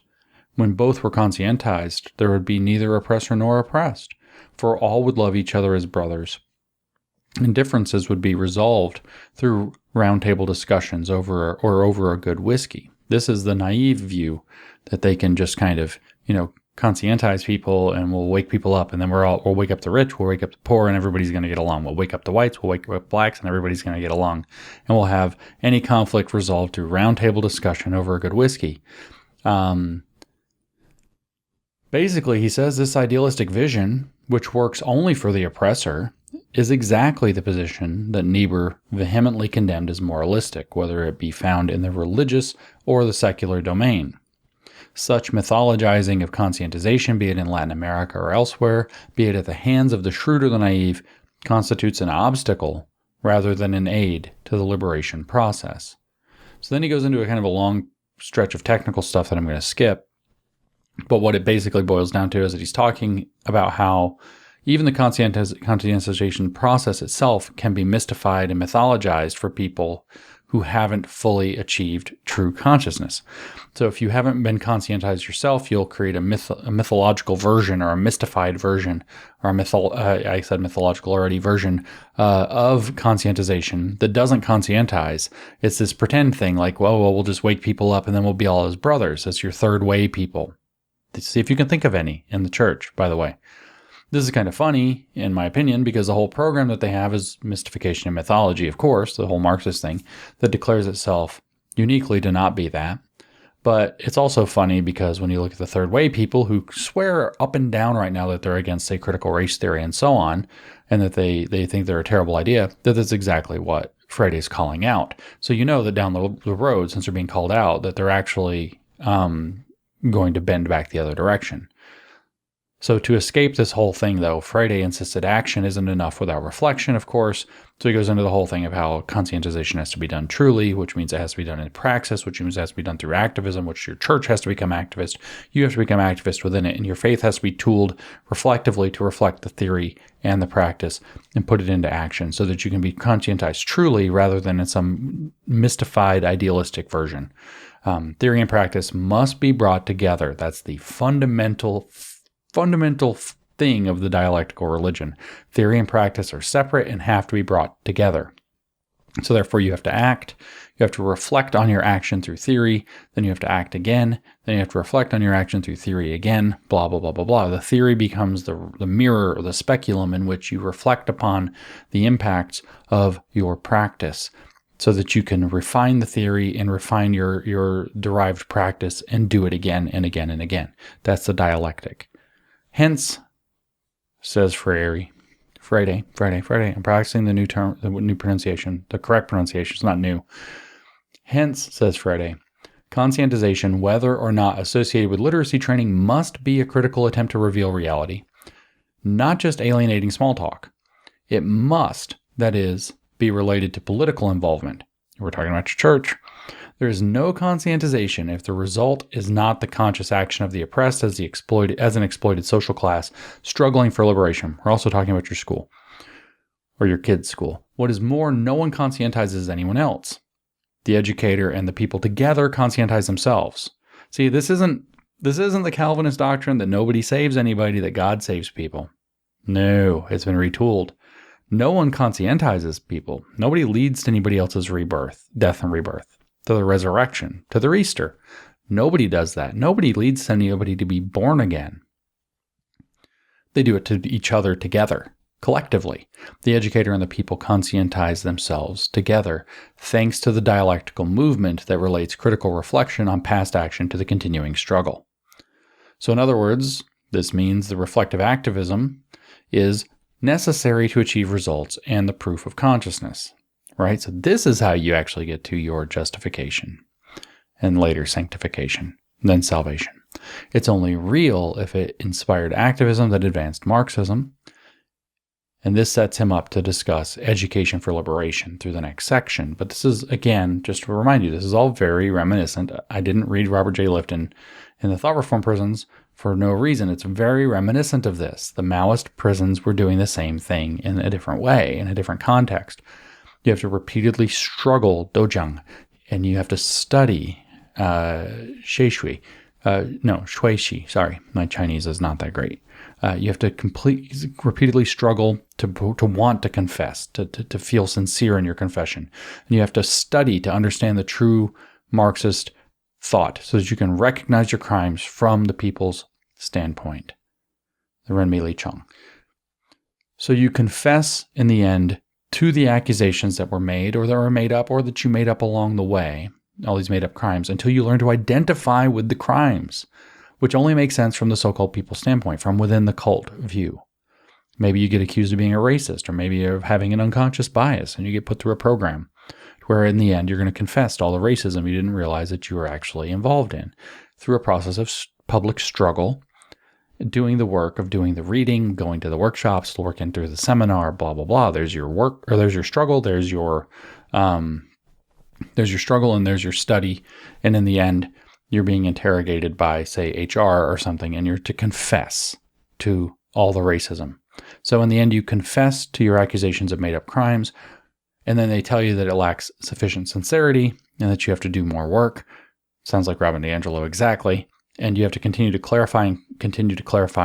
When both were conscientized, there would be neither oppressor nor oppressed, for all would love each other as brothers, and differences would be resolved through roundtable discussions over a good whiskey. This is the naive view that they can just kind of, conscientize people, and we'll wake people up, and then we'll wake up the rich, we'll wake up the poor, and everybody's going to get along. We'll wake up the whites, we'll wake up blacks, and everybody's going to get along. And we'll have any conflict resolved through roundtable discussion over a good whiskey. Basically, he says this idealistic vision, which works only for the oppressor, is exactly the position that Niebuhr vehemently condemned as moralistic, whether it be found in the religious or the secular domain. Such mythologizing of conscientization, be it in Latin America or elsewhere, be it at the hands of the shrewd or the naive, constitutes an obstacle rather than an aid to the liberation process. So then he goes into a kind of a long stretch of technical stuff that I'm going to skip. But what it basically boils down to is that he's talking about how even the conscientization process itself can be mystified and mythologized for people who haven't fully achieved true consciousness. So if you haven't been conscientized yourself, you'll create a mythological version or a mystified version or I said mythological already, version of conscientization that doesn't conscientize. It's this pretend thing like, well, we'll just wake people up and then we'll be all as brothers. It's your third way people. See if you can think of any in the church, by the way. This is kind of funny, in my opinion, because the whole program that they have is mystification and mythology, of course, the whole Marxist thing that declares itself uniquely to not be that. But it's also funny because when you look at the third way people who swear up and down right now that they're against, say, critical race theory and so on, and that they think they're a terrible idea, that's exactly what Freire's calling out. So you know that down the road, since they're being called out, that they're actually going to bend back the other direction. So to escape this whole thing, though, Freire insisted action isn't enough without reflection, of course. So he goes into the whole thing of how conscientization has to be done truly, which means it has to be done in praxis, which means it has to be done through activism, which your church has to become activist. You have to become activist within it, and your faith has to be tooled reflectively to reflect the theory and the practice and put it into action so that you can be conscientized truly rather than in some mystified, idealistic version. Theory and practice must be brought together. That's the fundamental thing of the dialectical religion. Theory and practice are separate and have to be brought together. So therefore you have to act, you have to reflect on your action through theory, then you have to act again, then you have to reflect on your action through theory again, blah, blah, blah, blah, blah. The theory becomes the mirror or the speculum in which you reflect upon the impacts of your practice so that you can refine the theory and refine your derived practice and do it again and again and again. That's the dialectic. Hence, says Freire, I'm practicing the new pronunciation, the correct pronunciation, it's not new. Hence, says Freire, conscientization, whether or not associated with literacy training, must be a critical attempt to reveal reality, not just alienating small talk. It must, that is, be related to political involvement. We're talking about your church. There is no conscientization if the result is not the conscious action of the oppressed as an exploited social class struggling for liberation. We're also talking about your school or your kid's school. What is more, no one conscientizes anyone else. The educator and the people together conscientize themselves. See, this isn't the Calvinist doctrine that nobody saves anybody, that God saves people. No, it's been retooled. No one conscientizes people. Nobody leads to anybody else's rebirth, death and rebirth, to the resurrection, to their Easter. Nobody does that. Nobody leads anybody to be born again. They do it to each other together, collectively. The educator and the people conscientize themselves together, thanks to the dialectical movement that relates critical reflection on past action to the continuing struggle. So in other words, this means the reflective activism is necessary to achieve results and the proof of consciousness, right? So this is how you actually get to your justification and later sanctification, then salvation. It's only real if it inspired activism that advanced Marxism. And this sets him up to discuss education for liberation through the next section. But this is, again, just to remind you, this is all very reminiscent. I didn't read Robert J. Lifton in the Thought Reform prisons for no reason. It's very reminiscent of this. The Maoist prisons were doing the same thing in a different way, in a different context. You have to repeatedly struggle dojang, and you have to study shui shi. Sorry, my Chinese is not that great. You have to repeatedly struggle to want to confess, to feel sincere in your confession. And you have to study to understand the true Marxist thought so that you can recognize your crimes from the people's standpoint. The Renmi Li Cheng. So you confess in the end to the accusations that were made or that were made up or that you made up along the way, all these made up crimes, until you learn to identify with the crimes, which only makes sense from the so-called people's standpoint, from within the cult view. Maybe you get accused of being a racist, or maybe of having an unconscious bias, and you get put through a program where in the end you're going to confess to all the racism you didn't realize that you were actually involved in through a process of public struggle doing the work of doing the reading, going to the workshops, working through the seminar, blah, blah, blah. There's your work, or there's your struggle, there's your struggle, and there's your study. And in the end, you're being interrogated by, say, HR or something, and you're to confess to all the racism. So in the end, you confess to your accusations of made-up crimes, and then they tell you that it lacks sufficient sincerity and that you have to do more work. Sounds like Robin DiAngelo exactly. And you have to continue to clarify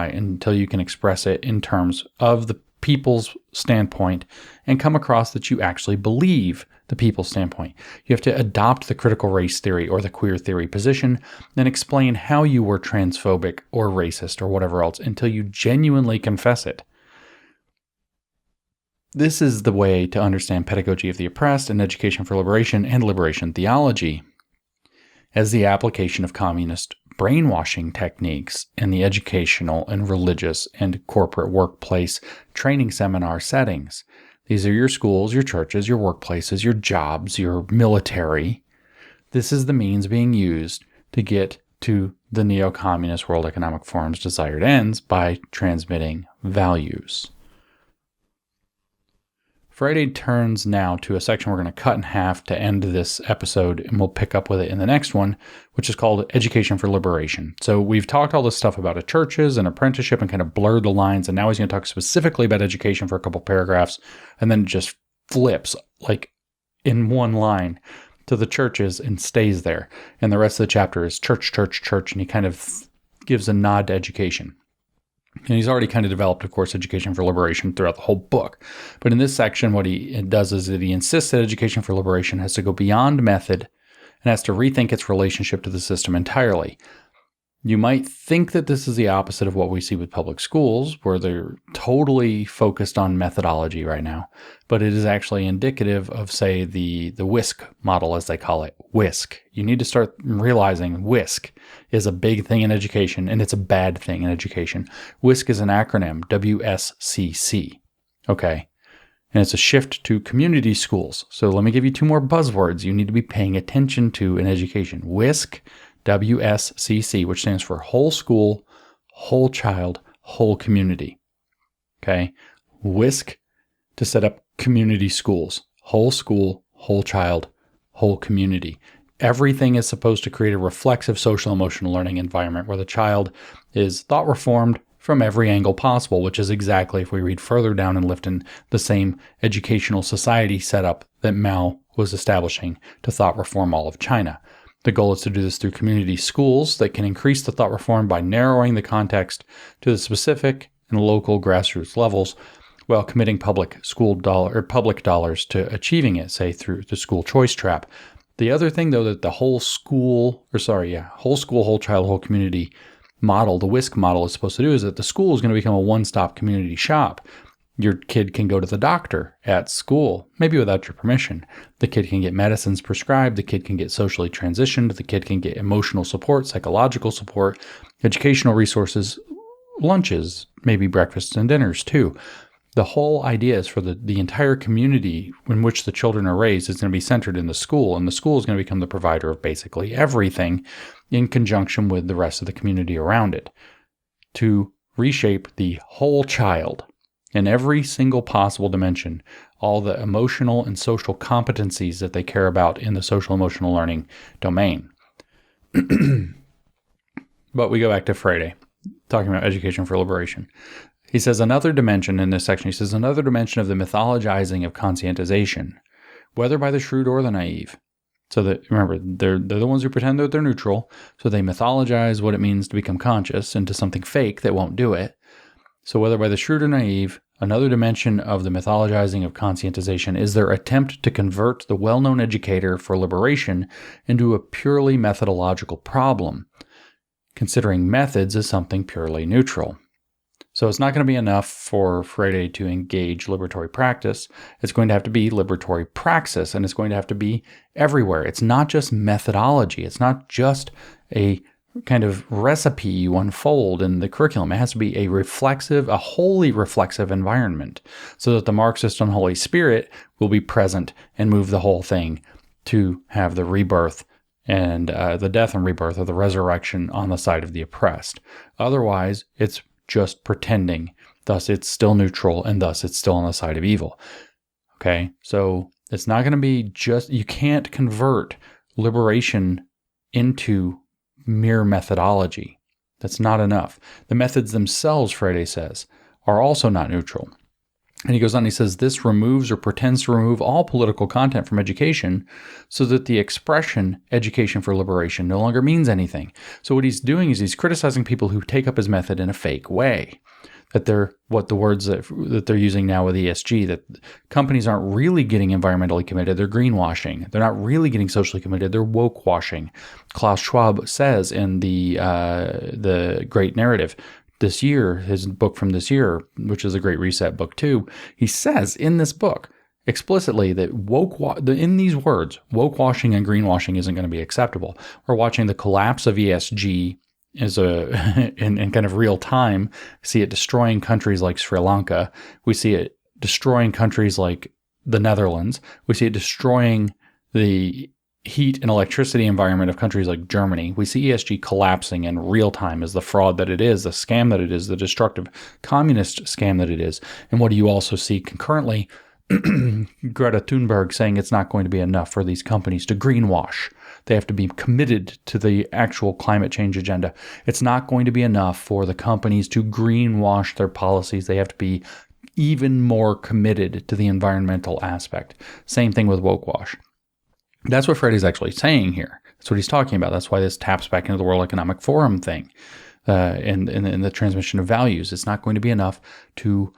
until you can express it in terms of the people's standpoint and come across that you actually believe the people's standpoint. You have to adopt the critical race theory or the queer theory position and explain how you were transphobic or racist or whatever else until you genuinely confess it. This is the way to understand pedagogy of the oppressed and education for liberation and liberation theology as the application of communist brainwashing techniques in the educational and religious and corporate workplace training seminar settings. These are your schools, your churches, your workplaces, your jobs, your military. This is the means being used to get to the neo-communist World Economic Forum's desired ends by transmitting values. Friday turns now to a section we're going to cut in half to end this episode, and we'll pick up with it in the next one, which is called Education for Liberation. So we've talked all this stuff about churches and apprenticeship and kind of blurred the lines, and now he's going to talk specifically about education for a couple paragraphs, and then it just flips, like in one line, to the churches and stays there. And the rest of the chapter is church, church, church, and he kind of gives a nod to education. And he's already kind of developed, of course, education for liberation throughout the whole book. But in this section, what he does is that he insists that education for liberation has to go beyond method and has to rethink its relationship to the system entirely. You might think that this is the opposite of what we see with public schools, where they're totally focused on methodology right now. But it is actually indicative of, say, the WISC model, as they call it. WISC. You need to start realizing WISC is a big thing in education, and it's a bad thing in education. WISC is an acronym, WSCC. Okay. And it's a shift to community schools. So let me give you two more buzzwords you need to be paying attention to in education. WISC, WSCC, which stands for whole school, whole child, whole community. Okay. WISC to set up community schools, whole school, whole child, whole community. Everything is supposed to create a reflexive social emotional learning environment where the child is thought reformed from every angle possible, which is exactly, if we read further down in Lifton, the same educational society setup that Mao was establishing to thought reform all of China. The goal is to do this through community schools that can increase the thought reform by narrowing the context to the specific and local grassroots levels while committing public dollars to achieving it, say through the school choice trap. The other thing, though, that the whole school, whole child, whole community model, the WISC model, is supposed to do is that the school is going to become a one-stop community shop. Your kid can go to the doctor at school, maybe without your permission. The kid can get medicines prescribed. The kid can get socially transitioned. The kid can get emotional support, psychological support, educational resources, lunches, maybe breakfasts and dinners too. The whole idea is for the entire community in which the children are raised is going to be centered in the school, and the school is going to become the provider of basically everything in conjunction with the rest of the community around it to reshape the whole child in every single possible dimension, all the emotional and social competencies that they care about in the social emotional learning domain. But we go back to Friday, talking about education for liberation. He says another dimension in this section, of the mythologizing of conscientization, whether by the shrewd or the naive. So that, remember, they're the ones who pretend that they're neutral, so they mythologize what it means to become conscious into something fake that won't do it. So whether by the shrewd or naive, another dimension of the mythologizing of conscientization is their attempt to convert the well-known educator for liberation into a purely methodological problem, considering methods as something purely neutral. So it's not going to be enough for Freire to engage liberatory practice. It's going to have to be liberatory praxis, and it's going to have to be everywhere. It's not just methodology. It's not just a kind of recipe you unfold in the curriculum. It has to be a wholly reflexive environment so that the Marxist unholy spirit will be present and move the whole thing to have the rebirth and the death and rebirth or the resurrection on the side of the oppressed. Otherwise, it's just pretending. Thus, it's still neutral, and thus it's still on the side of evil. Okay, so it's not going to be just, you can't convert liberation into mere methodology. That's not enough. The methods themselves, Freire says, are also not neutral. And he goes on, he says, this removes or pretends to remove all political content from education so that the expression education for liberation no longer means anything. So what he's doing is he's criticizing people who take up his method in a fake way. That they're, what the words that they're using now with ESG, that companies aren't really getting environmentally committed, they're greenwashing. They're not really getting socially committed, they're woke washing. Klaus Schwab says in the Great Narrative, this year, his book from this year, which is a Great Reset book too, he says in this book explicitly that in these words, woke washing and greenwashing isn't going to be acceptable. We're watching the collapse of ESG in kind of real time. See it destroying countries like Sri Lanka. We see it destroying countries like the Netherlands. We see it destroying the heat and electricity environment of countries like Germany. We see ESG collapsing in real time as the fraud that it is, the scam that it is, the destructive communist scam that it is. And what do you also see concurrently? Greta Thunberg saying it's not going to be enough for these companies to greenwash. They have to be committed to the actual climate change agenda. It's not going to be enough for the companies to greenwash their policies. They have to be even more committed to the environmental aspect. Same thing with woke wash. That's what Freire's actually saying here. That's what he's talking about. That's why this taps back into the World Economic Forum thing in the transmission of values. It's not going to be enough to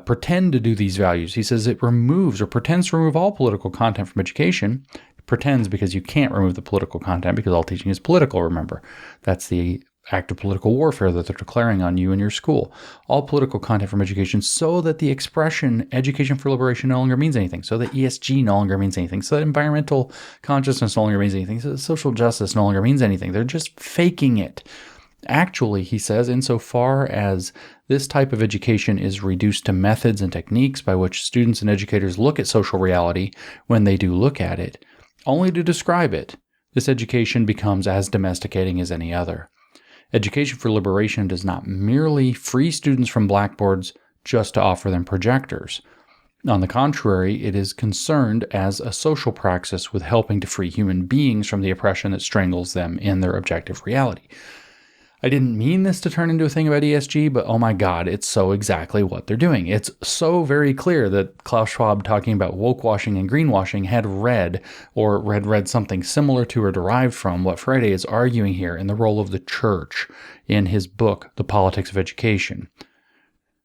pretend to do these values. He says it removes or pretends to remove all political content from education. It pretends because you can't remove the political content because all teaching is political, remember. That's the act of political warfare that they're declaring on you and your school. All political content from education so that the expression education for liberation no longer means anything, so that ESG no longer means anything, so that environmental consciousness no longer means anything, so that social justice no longer means anything. They're just faking it. Actually, he says, insofar as this type of education is reduced to methods and techniques by which students and educators look at social reality when they do look at it, only to describe it, this education becomes as domesticating as any other. Education for liberation does not merely free students from blackboards just to offer them projectors. On the contrary, it is concerned as a social praxis with helping to free human beings from the oppression that strangles them in their objective reality. I didn't mean this to turn into a thing about ESG, but oh my God, it's so exactly what they're doing. It's so very clear that Klaus Schwab talking about woke washing and greenwashing had read something similar to or derived from what Freire is arguing here in the role of the church in his book, The Politics of Education.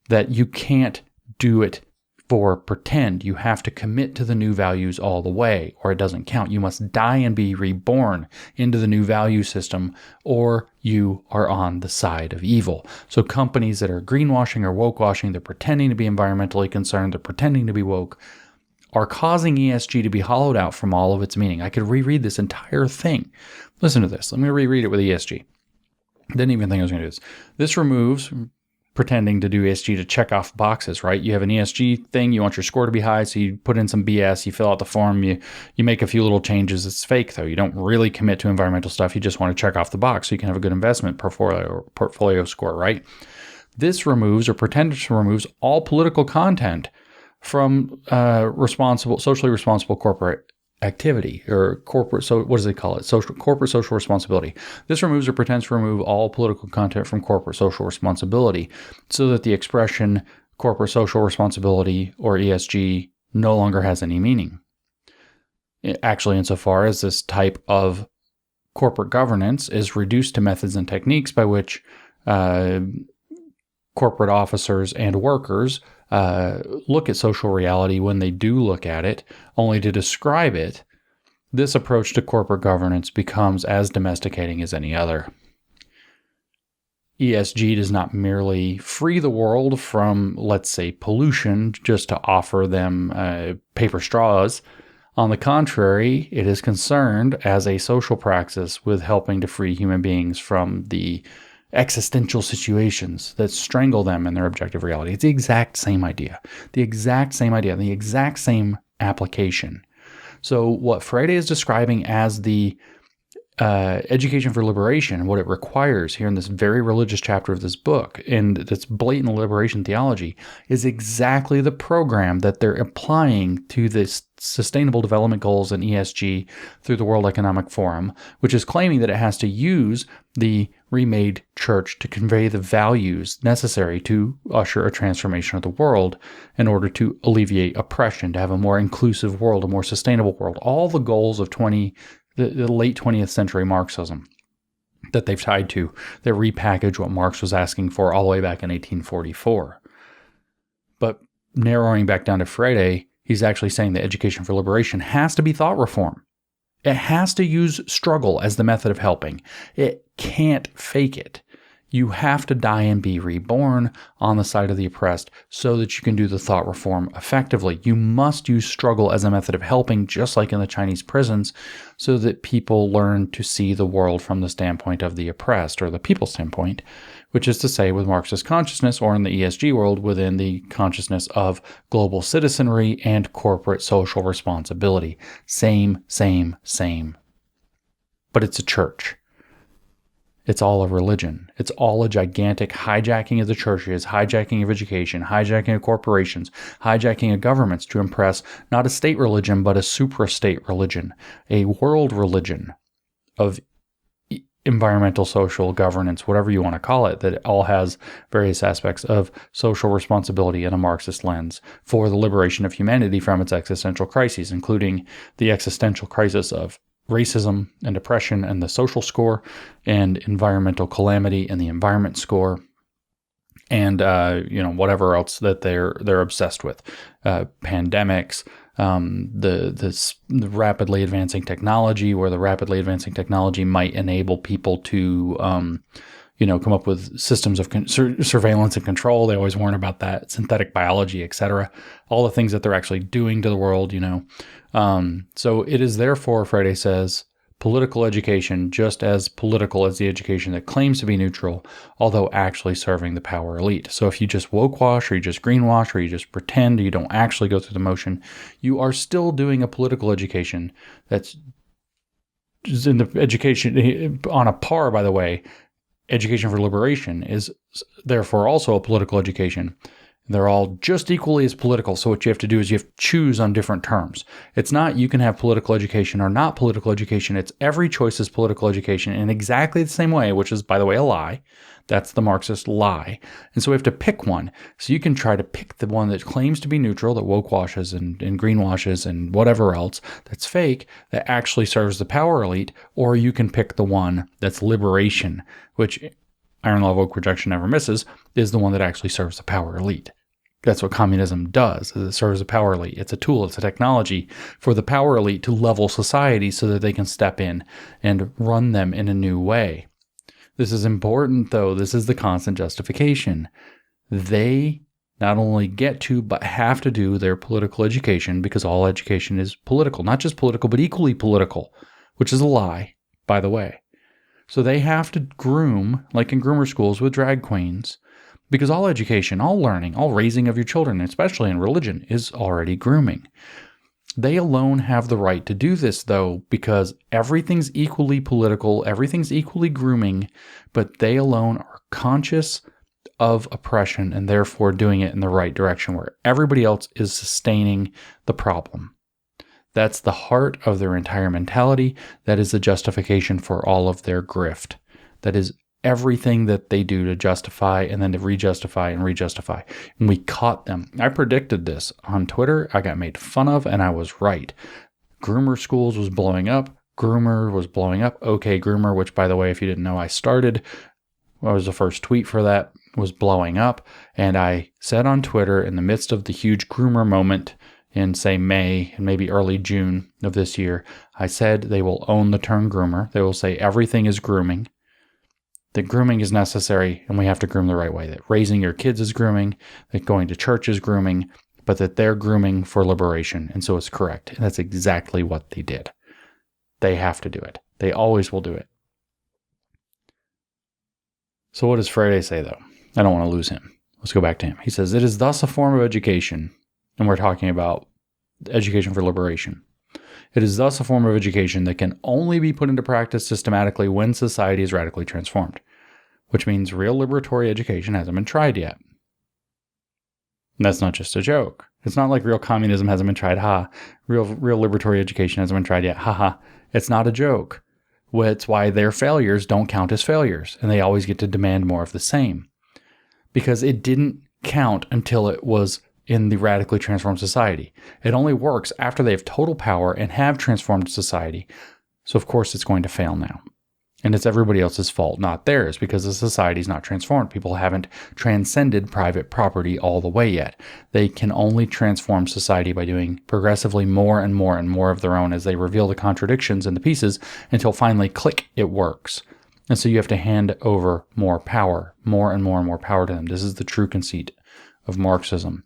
That you can't do it for pretend. You have to commit to the new values all the way, or it doesn't count. You must die and be reborn into the new value system, or you are on the side of evil. So companies that are greenwashing or woke washing, they're pretending to be environmentally concerned, they're pretending to be woke, are causing ESG to be hollowed out from all of its meaning. I could reread this entire thing. Listen to this. Let me reread it with ESG. Didn't even think I was going to do this. This removes pretending to do ESG to check off boxes, right? You have an ESG thing, you want your score to be high, so you put in some BS, you fill out the form, you make a few little changes. It's fake though. You don't really commit to environmental stuff. You just want to check off the box so you can have a good investment portfolio score, right? This removes or pretends to removes all political content from socially responsible corporate activity or corporate, so what does they call it? Corporate social responsibility. This removes or pretends to remove all political content from corporate social responsibility so that the expression corporate social responsibility or ESG no longer has any meaning. Actually, insofar as this type of corporate governance is reduced to methods and techniques by which corporate officers and workers look at social reality when they do look at it, only to describe it, this approach to corporate governance becomes as domesticating as any other. ESG does not merely free the world from, let's say, pollution just to offer them paper straws. On the contrary, it is concerned as a social praxis with helping to free human beings from the existential situations that strangle them in their objective reality. It's the exact same idea, the exact same application. So what Freire is describing as the Education for Liberation, what it requires here in this very religious chapter of this book, and that's blatant liberation theology, is exactly the program that they're applying to this Sustainable Development Goals and ESG through the World Economic Forum, which is claiming that it has to use the remade church to convey the values necessary to usher a transformation of the world in order to alleviate oppression, to have a more inclusive world, a more sustainable world. All the goals of the late 20th century Marxism that they've tied to, that repackage what Marx was asking for all the way back in 1844. But narrowing back down to Freire, he's actually saying that Education for Liberation has to be thought reform. It has to use struggle as the method of helping. It can't fake it. You have to die and be reborn on the side of the oppressed so that you can do the thought reform effectively. You must use struggle as a method of helping, just like in the Chinese prisons, so that people learn to see the world from the standpoint of the oppressed, or the people's standpoint, which is to say with Marxist consciousness, or in the ESG world, within the consciousness of global citizenry and corporate social responsibility. Same. But it's a church. It's all a religion. It's all a gigantic hijacking of the churches, hijacking of education, hijacking of corporations, hijacking of governments to impress not a state religion, but a supra-state religion, a world religion of environmental, social governance, whatever you want to call it, that it all has various aspects of social responsibility in a Marxist lens for the liberation of humanity from its existential crises, including the existential crisis of racism and oppression and the social score, and environmental calamity and the environment score, and whatever else that they're obsessed with, pandemics, the rapidly advancing technology, where the rapidly advancing technology might enable people to come up with systems of surveillance and control. They always warn about that, synthetic biology, etc. All the things that they're actually doing to the world, So it is therefore, Freire says, political education just as political as the education that claims to be neutral, although actually serving the power elite. So if you just woke-wash, or you just greenwash, or you just pretend, you don't actually go through the motion, you are still doing a political education that's just in the education on a par, by the way. Education for Liberation is therefore also a political education. They're all just equally as political. So what you have to do is you have to choose on different terms. It's not you can have political education or not political education. It's every choice is political education in exactly the same way, which is, by the way, a lie. That's the Marxist lie. And so we have to pick one. So you can try to pick the one that claims to be neutral, that woke washes and greenwashes and whatever else that's fake, that actually serves the power elite, or you can pick the one that's liberation, which Iron Law of Woke Rejection never misses, is the one that actually serves the power elite. That's what communism does, is it serves the power elite. It's a tool, it's a technology for the power elite to level society so that they can step in and run them in a new way. This is important, though. This is the constant justification. They not only get to, but have to do their political education, because all education is political. Not just political, but equally political, which is a lie, by the way. So they have to groom, like in groomer schools with drag queens, because all education, all learning, all raising of your children, especially in religion, is already grooming. They alone have the right to do this, though, because everything's equally political, everything's equally grooming, but they alone are conscious of oppression and therefore doing it in the right direction, where everybody else is sustaining the problem. That's the heart of their entire mentality. That is the justification for all of their grift. That is everything that they do to justify and then to re-justify and re-justify. And we caught them. I predicted this on Twitter. I got made fun of, and I was right. Groomer schools was blowing up. Groomer was blowing up. OK Groomer, which, by the way, if you didn't know, I was the first tweet for that, was blowing up. And I said on Twitter, in the midst of the huge groomer moment in, say, May and maybe early June of this year, I said they will own the term groomer. They will say everything is grooming. That grooming is necessary, and we have to groom the right way. That raising your kids is grooming, that going to church is grooming, but that they're grooming for liberation, and so it's correct. And that's exactly what they did. They have to do it. They always will do it. So what does Freire say, though? I don't want to lose him. Let's go back to him. He says, "It is thus a form of education," and we're talking about education for liberation. It is thus a form of education that can only be put into practice systematically when society is radically transformed, which means real liberatory education hasn't been tried yet. And that's not just a joke. It's not like real communism hasn't been tried, real liberatory education hasn't been tried yet, It's not a joke. It's why their failures don't count as failures, and they always get to demand more of the same. Because it didn't count until it was in the radically transformed society. It only works after they have total power and have transformed society. So of course it's going to fail now. And it's everybody else's fault, not theirs, because the society's not transformed. People haven't transcended private property all the way yet. They can only transform society by doing progressively more and more and more of their own as they reveal the contradictions in the pieces until finally, click, it works. And so you have to hand over more power, more and more and more power to them. This is the true conceit of Marxism.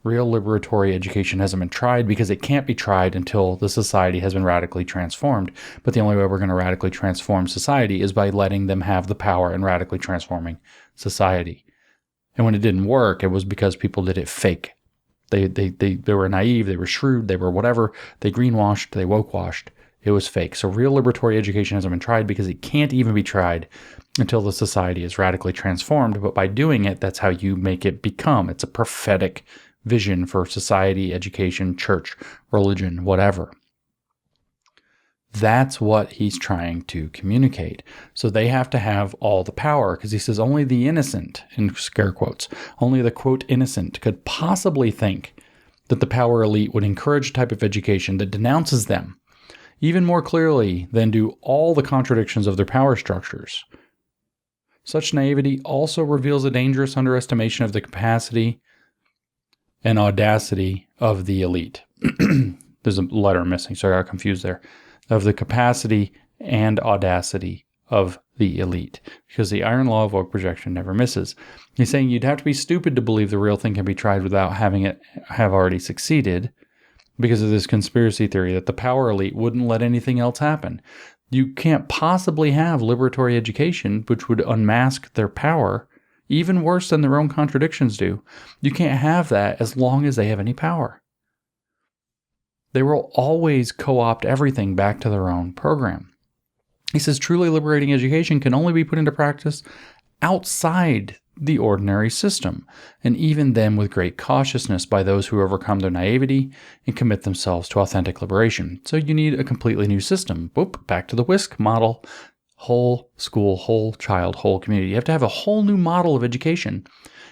Real liberatory education hasn't been tried because it can't be tried until the society has been radically transformed. But the only way we're going to radically transform society is by letting them have the power in radically transforming society. And when it didn't work, it was because people did it fake. They were naive, they were shrewd, they were whatever. They greenwashed, they woke-washed. It was fake. So real liberatory education hasn't been tried because it can't even be tried until the society is radically transformed. But by doing it, that's how you make it become. It's a prophetic vision for society, education, church, religion, whatever. That's what he's trying to communicate. So they have to have all the power, because he says only the innocent, in scare quotes, only the quote innocent could possibly think that the power elite would encourage a type of education that denounces them even more clearly than do all the contradictions of their power structures. Such naivety also reveals a dangerous underestimation of the capacity and audacity of the elite. There's a letter missing, so I got confused there. Of the capacity and audacity of the elite, because the iron law of woke projection never misses. He's saying you'd have to be stupid to believe the real thing can be tried without having it have already succeeded, because of this conspiracy theory that the power elite wouldn't let anything else happen. You can't possibly have liberatory education, which would unmask their power, even worse than their own contradictions do. You can't have that as long as they have any power. They will always co-opt everything back to their own program. He says truly liberating education can only be put into practice outside the ordinary system, and even then with great cautiousness by those who overcome their naivety and commit themselves to authentic liberation. So you need a completely new system. Whoop, back to the WISC model. Whole school, whole child, whole community. You have to have a whole new model of education.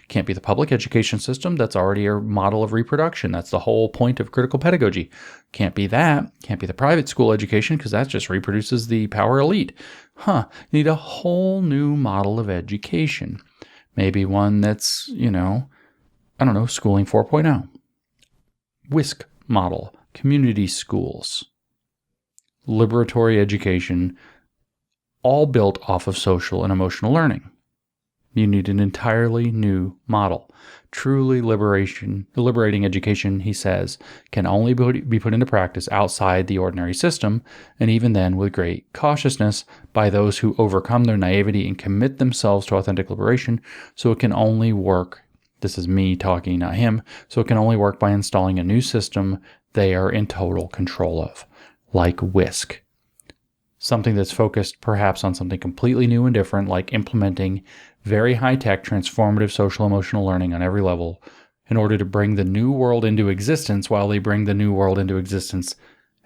Can't be the public education system. That's already a model of reproduction. That's the whole point of critical pedagogy. Can't be that. Can't be the private school education, because that just reproduces the power elite. You need a whole new model of education. Maybe one that's, schooling 4.0. WISC model, community schools, liberatory education, all built off of social and emotional learning. You need an entirely new model. Truly liberating education, he says, can only be put into practice outside the ordinary system, and even then with great cautiousness by those who overcome their naivety and commit themselves to authentic liberation. So it can only work, this is me talking, not him, so it can only work by installing a new system they are in total control of, like WISC. Something that's focused perhaps on something completely new and different, like implementing very high-tech, transformative social-emotional learning on every level in order to bring the new world into existence while they bring the new world into existence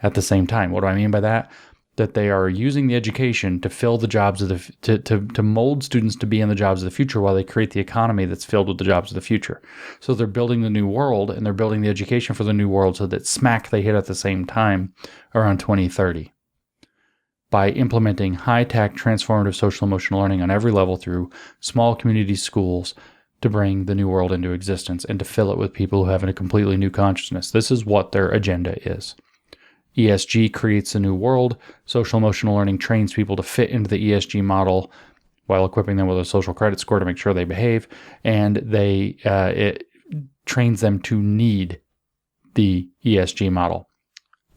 at the same time. What do I mean by that? That they are using the education to fill the jobs of to mold students to be in the jobs of the future while they create the economy that's filled with the jobs of the future. So they're building the new world, and they're building the education for the new world so that smack they hit at the same time around 2030. By implementing high-tech, transformative social-emotional learning on every level through small community schools to bring the new world into existence and to fill it with people who have a completely new consciousness. This is what their agenda is. ESG creates a new world. Social-emotional learning trains people to fit into the ESG model while equipping them with a social credit score to make sure they behave, and it trains them to need the ESG model.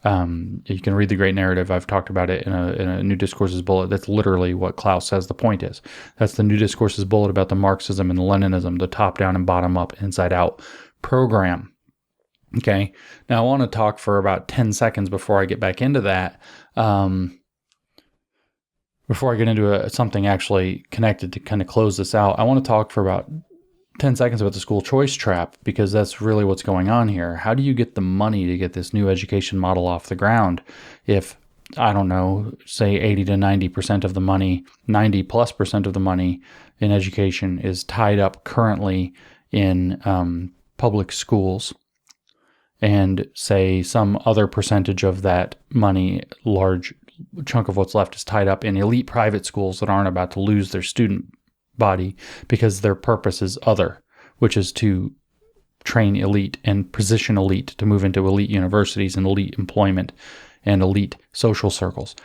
You can read The Great Narrative. I've talked about it in a New Discourses bullet. That's literally what Klaus says the point is. That's the New Discourses bullet about the Marxism and the Leninism, the top-down and bottom-up, inside-out program. Okay. Now I want to talk for about 10 seconds before I get back into that. Before I get into something actually connected to kind of close this out, I want to talk for about 10 seconds about the school choice trap, because that's really what's going on here. How do you get the money to get this new education model off the ground if, I don't know, say 80 to 90% of the money, 90 plus percent of the money in education is tied up currently in public schools, and say some other percentage of that money, large chunk of what's left, is tied up in elite private schools that aren't about to lose their student body because their purpose is other, which is to train elite and position elite to move into elite universities and elite employment and elite social circles.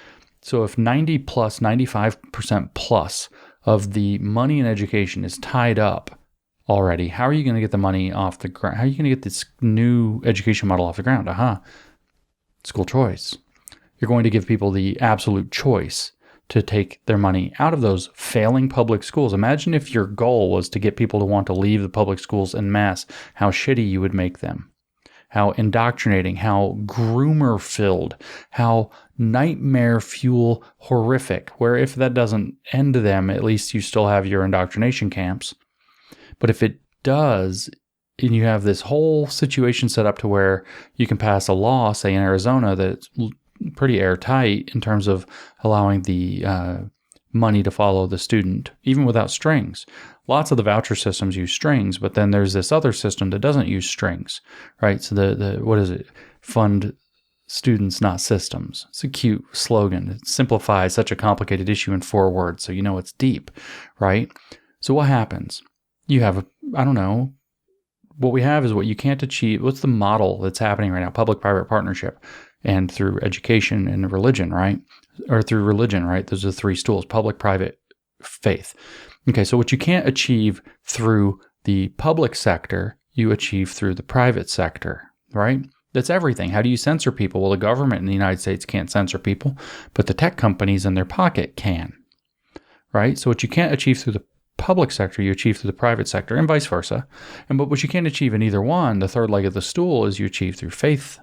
So if 90 plus, 95% plus of the money in education is tied up already, how are you going to get the money off the ground? How are you going to get this new education model off the ground? School choice. You're going to give people the absolute choice to take their money out of those failing public schools. Imagine if your goal was to get people to want to leave the public schools en masse, how shitty you would make them, how indoctrinating, how groomer-filled, how nightmare fuel horrific, where if that doesn't end them, at least you still have your indoctrination camps. But if it does, and you have this whole situation set up to where you can pass a law, say in Arizona, that's pretty airtight in terms of allowing the money to follow the student, even without strings. Lots of the voucher systems use strings, but then there's this other system that doesn't use strings, right? So the what is it? Fund students, not systems. It's a cute slogan. It simplifies such a complicated issue in 4 words, so you know it's deep, right? So what happens? You have, what we have is what you can't achieve. What's the model that's happening right now? Public-private partnership, and through education and religion, right? Or through religion, right? Those are the 3 stools: public, private, faith. Okay, so what you can't achieve through the public sector, you achieve through the private sector, right? That's everything. How do you censor people? Well, the government in the United States can't censor people, but the tech companies in their pocket can, right? So what you can't achieve through the public sector, you achieve through the private sector, and vice versa. But what you can't achieve in either one, the third leg of the stool, is you achieve through faith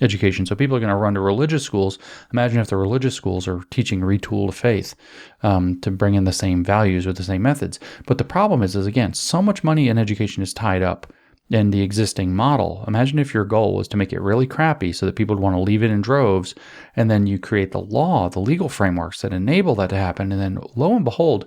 education. So people are going to run to religious schools. Imagine if the religious schools are teaching retool of faith to bring in the same values with the same methods. But the problem is again, so much money in education is tied up in the existing model. Imagine if your goal was to make it really crappy so that people would want to leave it in droves, and then you create the law, the legal frameworks that enable that to happen, and then lo and behold,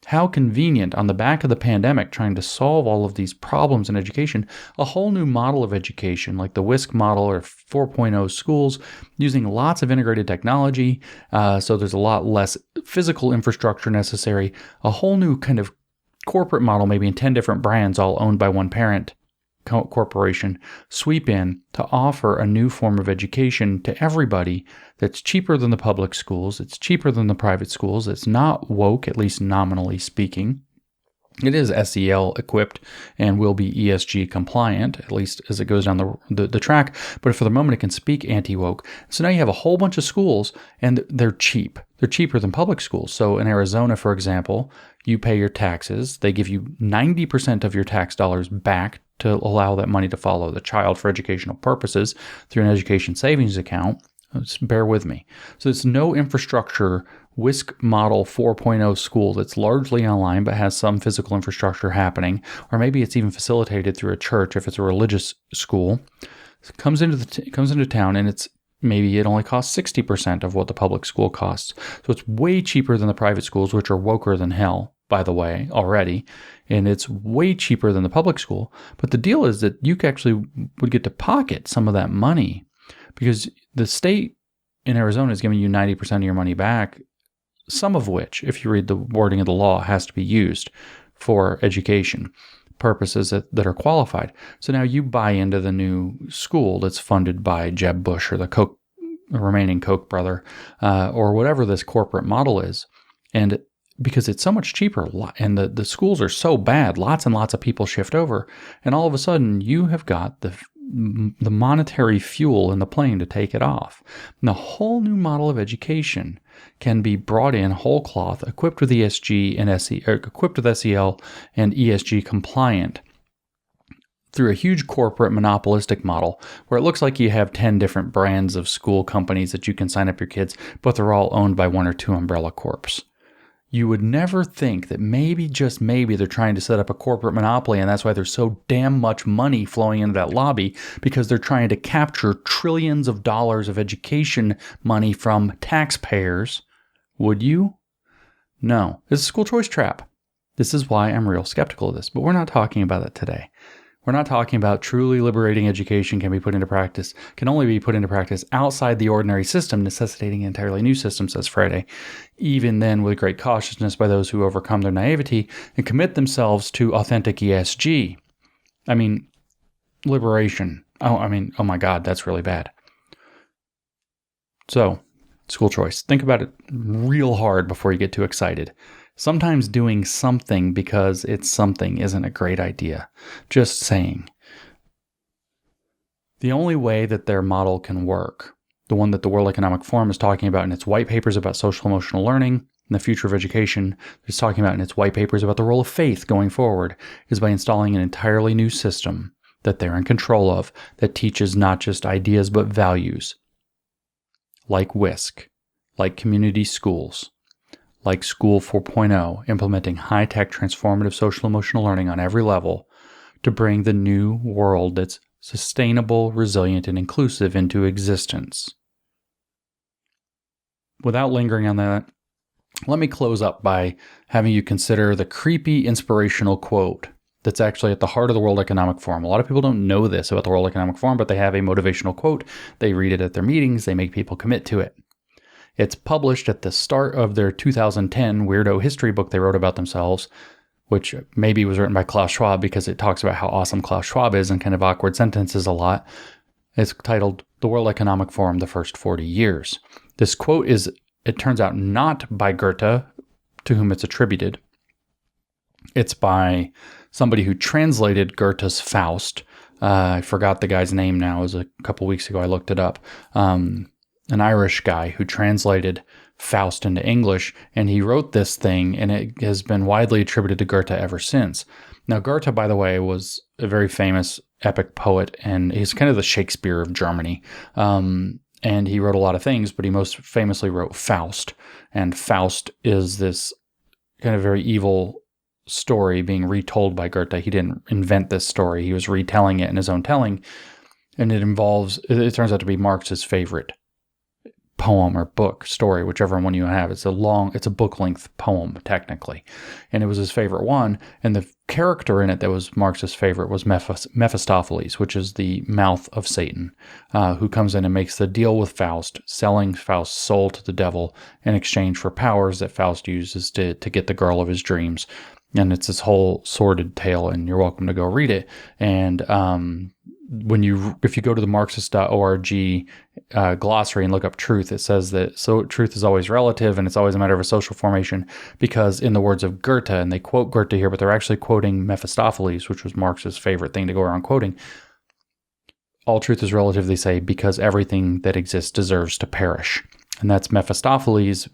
how convenient, on the back of the pandemic, trying to solve all of these problems in education, a whole new model of education, like the WISC model or 4.0 schools, using lots of integrated technology, so there's a lot less physical infrastructure necessary, a whole new kind of corporate model, maybe in 10 different brands, all owned by one parent corporation, sweep in to offer a new form of education to everybody that's cheaper than the public schools, it's cheaper than the private schools, it's not woke, at least nominally speaking. It is SEL equipped and will be ESG compliant, at least as it goes down the track. But for the moment, it can speak anti-woke. So now you have a whole bunch of schools, and they're cheap. They're cheaper than public schools. So in Arizona, for example, you pay your taxes. They give you 90% of your tax dollars back to allow that money to follow the child for educational purposes through an education savings account. Just bear with me. So it's no infrastructure WISC model 4.0 school that's largely online but has some physical infrastructure happening, or maybe it's even facilitated through a church if it's a religious school. It comes into town, and maybe it only costs 60% of what the public school costs. So it's way cheaper than the private schools, which are woker than hell, by the way, already. And it's way cheaper than the public school. But the deal is that you actually would get to pocket some of that money, because the state in Arizona is giving you 90% of your money back, some of which, if you read the wording of the law, has to be used for education purposes that are qualified. So now you buy into the new school that's funded by Jeb Bush or the remaining Koch brother, or whatever this corporate model is. And because it's so much cheaper and the schools are so bad, lots and lots of people shift over. And all of a sudden, you have got the monetary fuel in the plane to take it off. And a whole new model of education can be brought in whole cloth, equipped with ESG and equipped with SEL and ESG compliant, through a huge corporate monopolistic model where it looks like you have 10 different brands of school companies that you can sign up your kids, but they're all owned by one or two umbrella corps. You would never think that maybe, just maybe, they're trying to set up a corporate monopoly, and that's why there's so damn much money flowing into that lobby, because they're trying to capture trillions of dollars of education money from taxpayers. Would you? No. It's a school choice trap. This is why I'm real skeptical of this, but we're not talking about that today. We're not talking about truly liberating education can only be put into practice outside the ordinary system, necessitating an entirely new system, says Friday. Even then, with great cautiousness by those who overcome their naivety and commit themselves to authentic ESG. Liberation. Oh my God, that's really bad. So, school choice. Think about it real hard before you get too excited. Sometimes doing something because it's something isn't a great idea. Just saying. The only way that their model can work, the one that the World Economic Forum is talking about in its white papers about social emotional learning and the future of education, it's talking about in its white papers about the role of faith going forward, is by installing an entirely new system that they're in control of that teaches not just ideas but values. Like WISC, like community schools, like School 4.0, implementing high-tech transformative social-emotional learning on every level to bring the new world that's sustainable, resilient, and inclusive into existence. Without lingering on that, let me close up by having you consider the creepy inspirational quote that's actually at the heart of the World Economic Forum. A lot of people don't know this about the World Economic Forum, but they have a motivational quote. They read it at their meetings. They make people commit to it. It's published at the start of their 2010 weirdo history book they wrote about themselves, which maybe was written by Klaus Schwab because it talks about how awesome Klaus Schwab is in kind of awkward sentences a lot. It's titled The World Economic Forum, The First 40 Years. This quote is, it turns out, not by Goethe, to whom it's attributed. It's by somebody who translated Goethe's Faust. I forgot the guy's name now. It was a couple weeks ago. I looked it up. An Irish guy who translated Faust into English, and he wrote this thing, and it has been widely attributed to Goethe ever since. Now, Goethe, by the way, was a very famous epic poet, and he's kind of the Shakespeare of Germany. And he wrote a lot of things, but he most famously wrote Faust. And Faust is this kind of very evil story being retold by Goethe. He didn't invent this story. He was retelling it in his own telling. And it turns out to be Marx's favorite poem or book, story, whichever one you have. It's a book-length poem, technically. And it was his favorite one. And the character in it that was Marx's favorite was Mephistopheles, which is the mouth of Satan, who comes in and makes the deal with Faust, selling Faust's soul to the devil in exchange for powers that Faust uses to get the girl of his dreams. And it's this whole sordid tale, and you're welcome to go read it. And if you go to the Marxist.org glossary and look up truth, it says that truth is always relative and it's always a matter of a social formation, because in the words of Goethe, and they quote Goethe here, but they're actually quoting Mephistopheles, which was Marx's favorite thing to go around quoting. All truth is relative, they say, because everything that exists deserves to perish. And that's Mephistopheles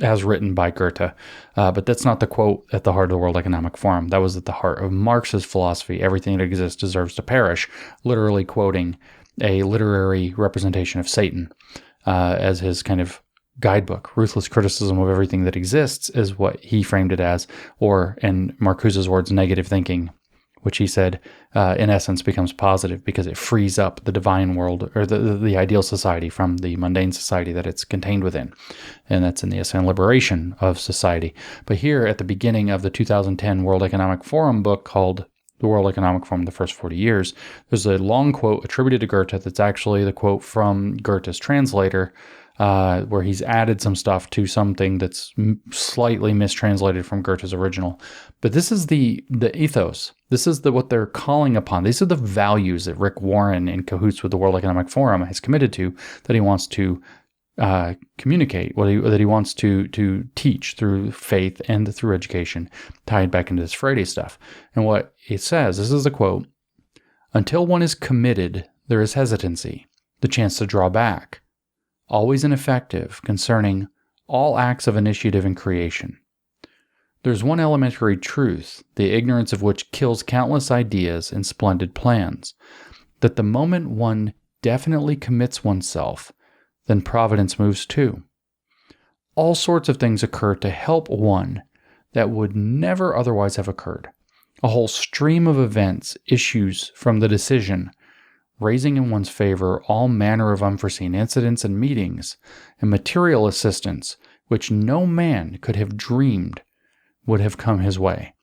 as written by Goethe. But that's not the quote at the heart of the World Economic Forum. That was at the heart of Marx's philosophy. Everything that exists deserves to perish, literally quoting a literary representation of Satan as his kind of guidebook. Ruthless criticism of everything that exists is what he framed it as, or in Marcuse's words, negative thinking, which he said, in essence, becomes positive because it frees up the divine world, or the ideal society, from the mundane society that it's contained within. And that's in the essay on liberation of society. But here at the beginning of the 2010 World Economic Forum book called The World Economic Forum, The First 40 Years, there's a long quote attributed to Goethe that's actually the quote from Goethe's translator, where he's added some stuff to something that's slightly mistranslated from Goethe's original. But this is the ethos. This is what they're calling upon. These are the values that Rick Warren, in cahoots with the World Economic Forum, has committed to, that he wants to communicate, that he wants to teach through faith and through education, tied back into this Friday stuff. And what it says, this is the quote: "Until one is committed, there is hesitancy, the chance to draw back, always ineffective concerning all acts of initiative and creation. There's one elementary truth, the ignorance of which kills countless ideas and splendid plans, that the moment one definitely commits oneself, then providence moves too. All sorts of things occur to help one that would never otherwise have occurred. A whole stream of events issues from the decision, raising in one's favor all manner of unforeseen incidents and meetings, and material assistance which no man could have dreamed would have come his way.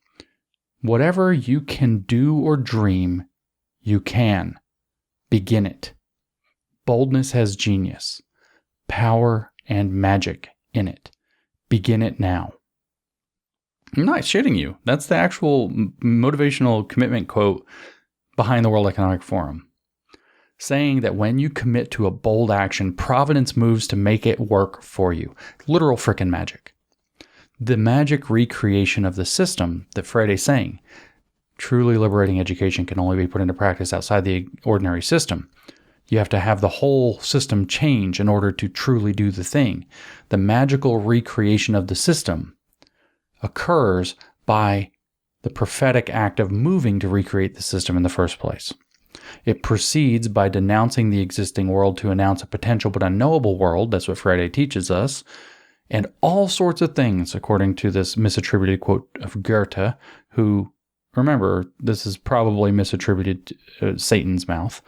Whatever you can do or dream, you can. Begin it. Boldness has genius, power, and magic in it. Begin it now. I'm not shitting you. That's the actual motivational commitment quote behind the World Economic Forum, saying that when you commit to a bold action, providence moves to make it work for you. Literal frickin' magic. The magic recreation of the system that Freire's saying, truly liberating education can only be put into practice outside the ordinary system. You have to have the whole system change in order to truly do the thing. The magical recreation of the system occurs by the prophetic act of moving to recreate the system in the first place. It proceeds by denouncing the existing world to announce a potential but unknowable world. That's what Freire teaches us. And all sorts of things, according to this misattributed quote of Goethe, who, remember, this is probably misattributed to Satan's mouth.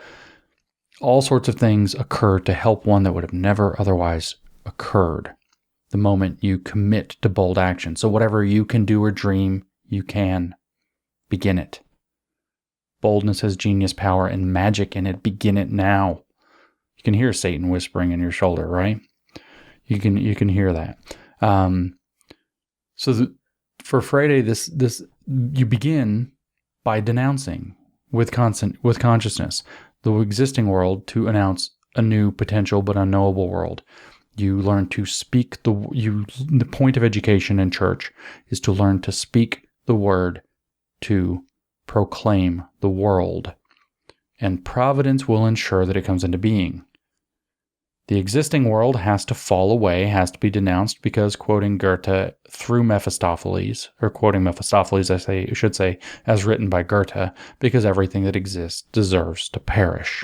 All sorts of things occur to help one that would have never otherwise occurred the moment you commit to bold action. So whatever you can do or dream, you can. Begin it. Boldness has genius, power, and magic in it. Begin it now. You can hear Satan whispering in your shoulder, right? You can hear that. For Freire, this you begin by denouncing with consciousness the existing world to announce a new potential but unknowable world. You learn to speak the point of education in church is to learn to speak the word, to proclaim the world, and providence will ensure that it comes into being. The existing world has to fall away, has to be denounced because, quoting Goethe through Mephistopheles, or quoting Mephistopheles, I should say, as written by Goethe, because everything that exists deserves to perish.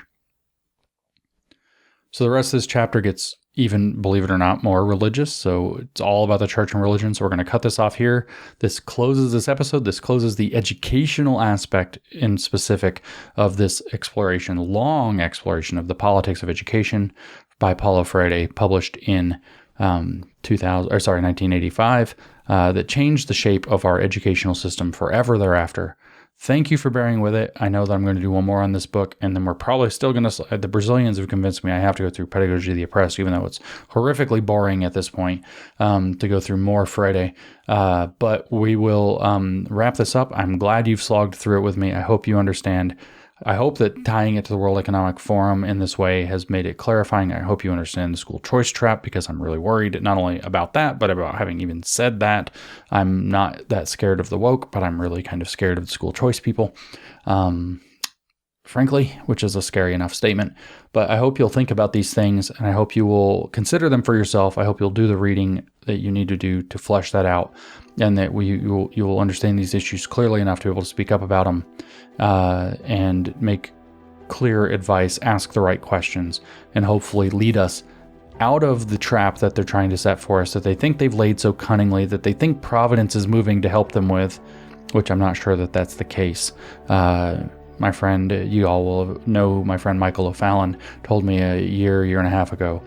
So the rest of this chapter gets even, believe it or not, more religious. So it's all about the church and religion. So we're going to cut this off here. This closes this episode. This closes the educational aspect in specific of this exploration, long exploration of the politics of education by Paulo Freire, published in 1985, that changed the shape of our educational system forever thereafter. Thank you for bearing with it. I know that I'm going to do one more on this book, and then we're probably still going to... The Brazilians have convinced me I have to go through Pedagogy of the Oppressed, even though it's horrifically boring at this point, to go through more Freire. But we will wrap this up. I'm glad you've slogged through it with me. I hope you understand. I hope that tying it to the World Economic Forum in this way has made it clarifying. I hope you understand the school choice trap, because I'm really worried not only about that, but about having even said that. I'm not that scared of the woke, but I'm really kind of scared of the school choice people, frankly, which is a scary enough statement. But I hope you'll think about these things, and I hope you will consider them for yourself. I hope you'll do the reading that you need to do to flesh that out, and that you will understand these issues clearly enough to be able to speak up about them, and make clear advice, ask the right questions, and hopefully lead us out of the trap that they're trying to set for us, that they think they've laid so cunningly, that they think Providence is moving to help them with, which I'm not sure that that's the case. My friend, you all will know, my friend Michael O'Fallon told me a year and a half ago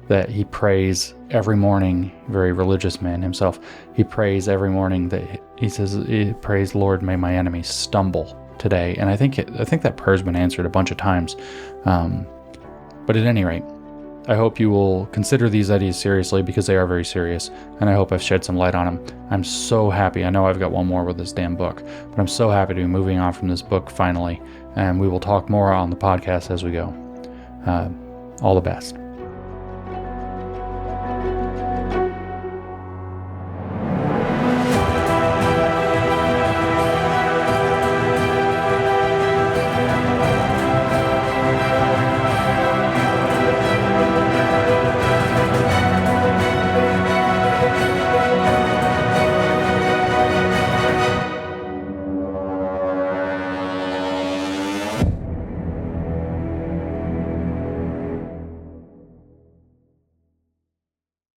that he prays every morning, very religious man himself, he prays every morning that he prays, Lord, may my enemies stumble today. And I think that prayer's been answered a bunch of times. But at any rate, I hope you will consider these ideas seriously, because they are very serious, and I hope I've shed some light on them. I'm so happy. I know I've got one more with this damn book, but I'm so happy to be moving on from this book finally, and we will talk more on the podcast as we go. All the best.